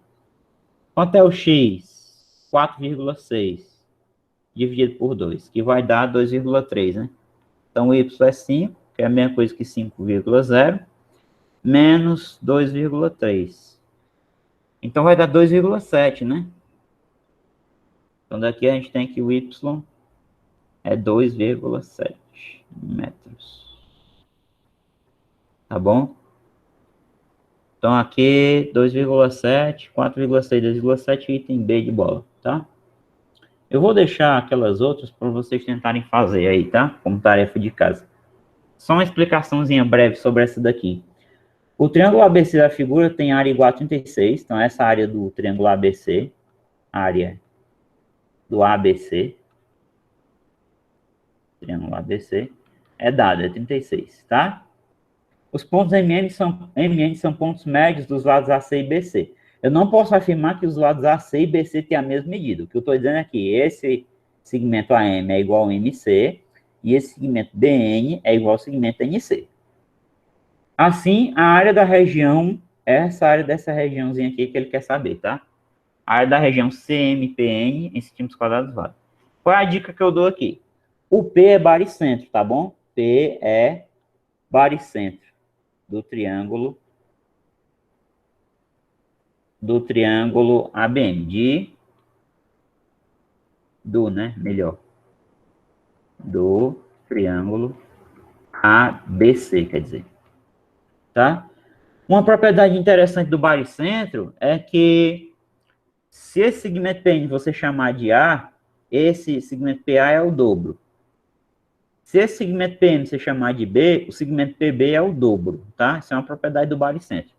Quanto é o x? 4,6 dividido por 2, que vai dar 2,3, né? Então, o y é 5, que é a mesma coisa que 5,0, menos 2,3. Então, vai dar 2,7, né? Então, daqui a gente tem que o y é 2,7 metros. Tá bom? Então, aqui 2,7, 4,6, 2,7, item B de bola, tá? Eu vou deixar aquelas outras para vocês tentarem fazer aí, tá? Como tarefa de casa. Só uma explicaçãozinha breve sobre essa daqui. O triângulo ABC da figura tem área igual a 36, então essa área do triângulo ABC, área do ABC, triângulo ABC, é dada, é 36, tá? Os pontos MN são pontos médios dos lados AC e BC. Eu não posso afirmar que os lados AC e BC têm a mesma medida. O que eu estou dizendo é que esse segmento AM é igual ao MC e esse segmento BN é igual ao segmento NC. Assim, a área da região é essa área dessa regiãozinha aqui que ele quer saber, tá? A área da região CMPN em centímetros quadrados vale. Qual é a dica que eu dou aqui? O P é baricentro, tá bom? P é baricentro do triângulo ABM, do triângulo ABC, quer dizer, tá? Uma propriedade interessante do baricentro é que se esse segmento PN você chamar de A, esse segmento PA é o dobro. Se esse segmento PM você chamar de B, o segmento PB é o dobro, tá? Isso é uma propriedade do baricentro.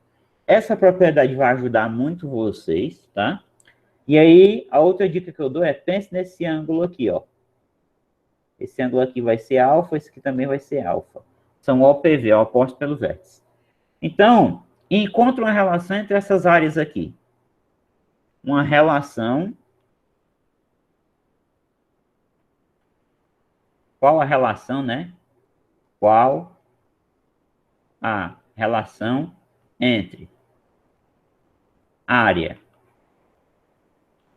Essa propriedade vai ajudar muito vocês, tá? E aí, a outra dica que eu dou é, pense nesse ângulo aqui, ó. Esse ângulo aqui vai ser alfa, esse aqui também vai ser alfa. São OPV, opostos pelo vértice. Então, encontre uma relação entre essas áreas aqui. Uma relação. Qual a relação, né? Qual a relação entre área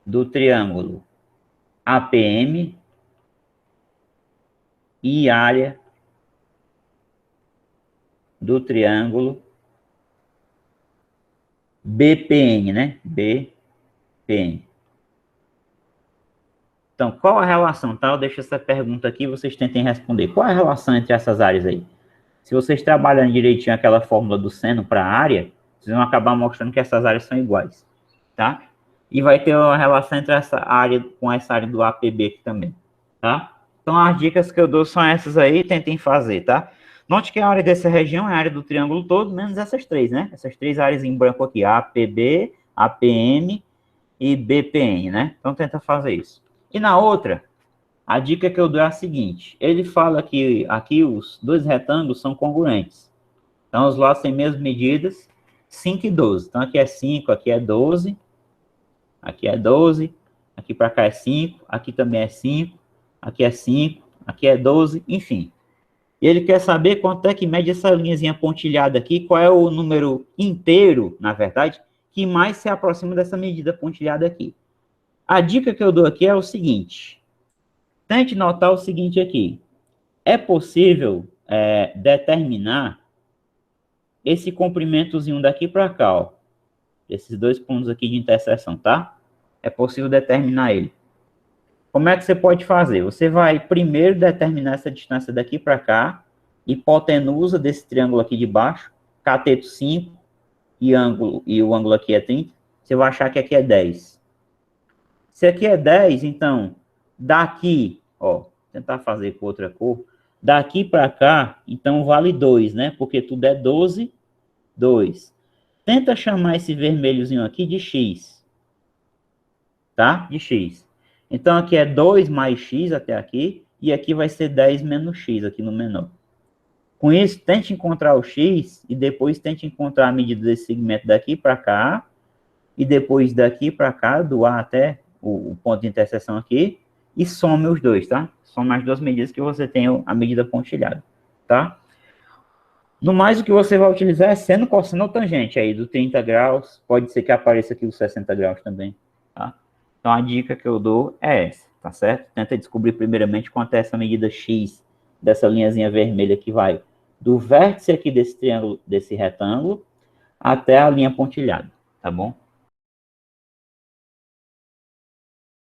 do triângulo APM e área do triângulo BPN, né? BPN. Então, qual a relação? Tá? Eu deixo essa pergunta aqui e vocês tentem responder. Qual a relação entre essas áreas aí? Se vocês trabalharem direitinho aquela fórmula do seno para a área, vocês vão acabar mostrando que essas áreas são iguais, tá? E vai ter uma relação entre essa área com essa área do APB aqui também, tá? Então, as dicas que eu dou são essas aí, tentem fazer, tá? Note que a área dessa região é a área do triângulo todo, menos essas três, né? Essas três áreas em branco aqui, APB, APM e BPN, né? Então, tenta fazer isso. E na outra, a dica que eu dou é a seguinte. Ele fala que aqui os dois retângulos são congruentes. Então, os lados têm mesmas medidas, 5 e 12. Então, aqui é 5, aqui é 12. Aqui é 12. Aqui para cá é 5. Aqui também é 5. Aqui é 5. Aqui é 12. Enfim. E ele quer saber quanto é que mede essa linhazinha pontilhada aqui. Qual é o número inteiro, na verdade, que mais se aproxima dessa medida pontilhada aqui. A dica que eu dou aqui é o seguinte. Tente notar o seguinte aqui. É possível determinar esse comprimentozinho daqui para cá, ó. Esses dois pontos aqui de interseção, tá? É possível determinar ele. Como é que você pode fazer? Você vai primeiro determinar essa distância daqui para cá, hipotenusa desse triângulo aqui de baixo, cateto 5, e o ângulo aqui é 30, você vai achar que aqui é 10. Se aqui é 10, então, daqui, ó, tentar fazer com outra cor, daqui para cá, então vale 2, né? Porque tudo é 12, 2. Tenta chamar esse vermelhozinho aqui de x, tá? De x. Então, aqui é 2 mais x até aqui, e aqui vai ser 10 menos x aqui no menor. Com isso, tente encontrar o x, e depois tente encontrar a medida desse segmento daqui para cá, e depois daqui para cá, do A até o ponto de interseção aqui, e some os dois, tá? Soma as duas medidas que você tem a medida pontilhada, tá? No mais, o que você vai utilizar é seno, cosseno ou tangente aí, do 30 graus, pode ser que apareça aqui os 60 graus também, tá? Então, a dica que eu dou é essa, tá certo? Tenta descobrir primeiramente quanto é essa medida X dessa linhazinha vermelha que vai do vértice aqui desse triângulo, desse retângulo, até a linha pontilhada, tá bom?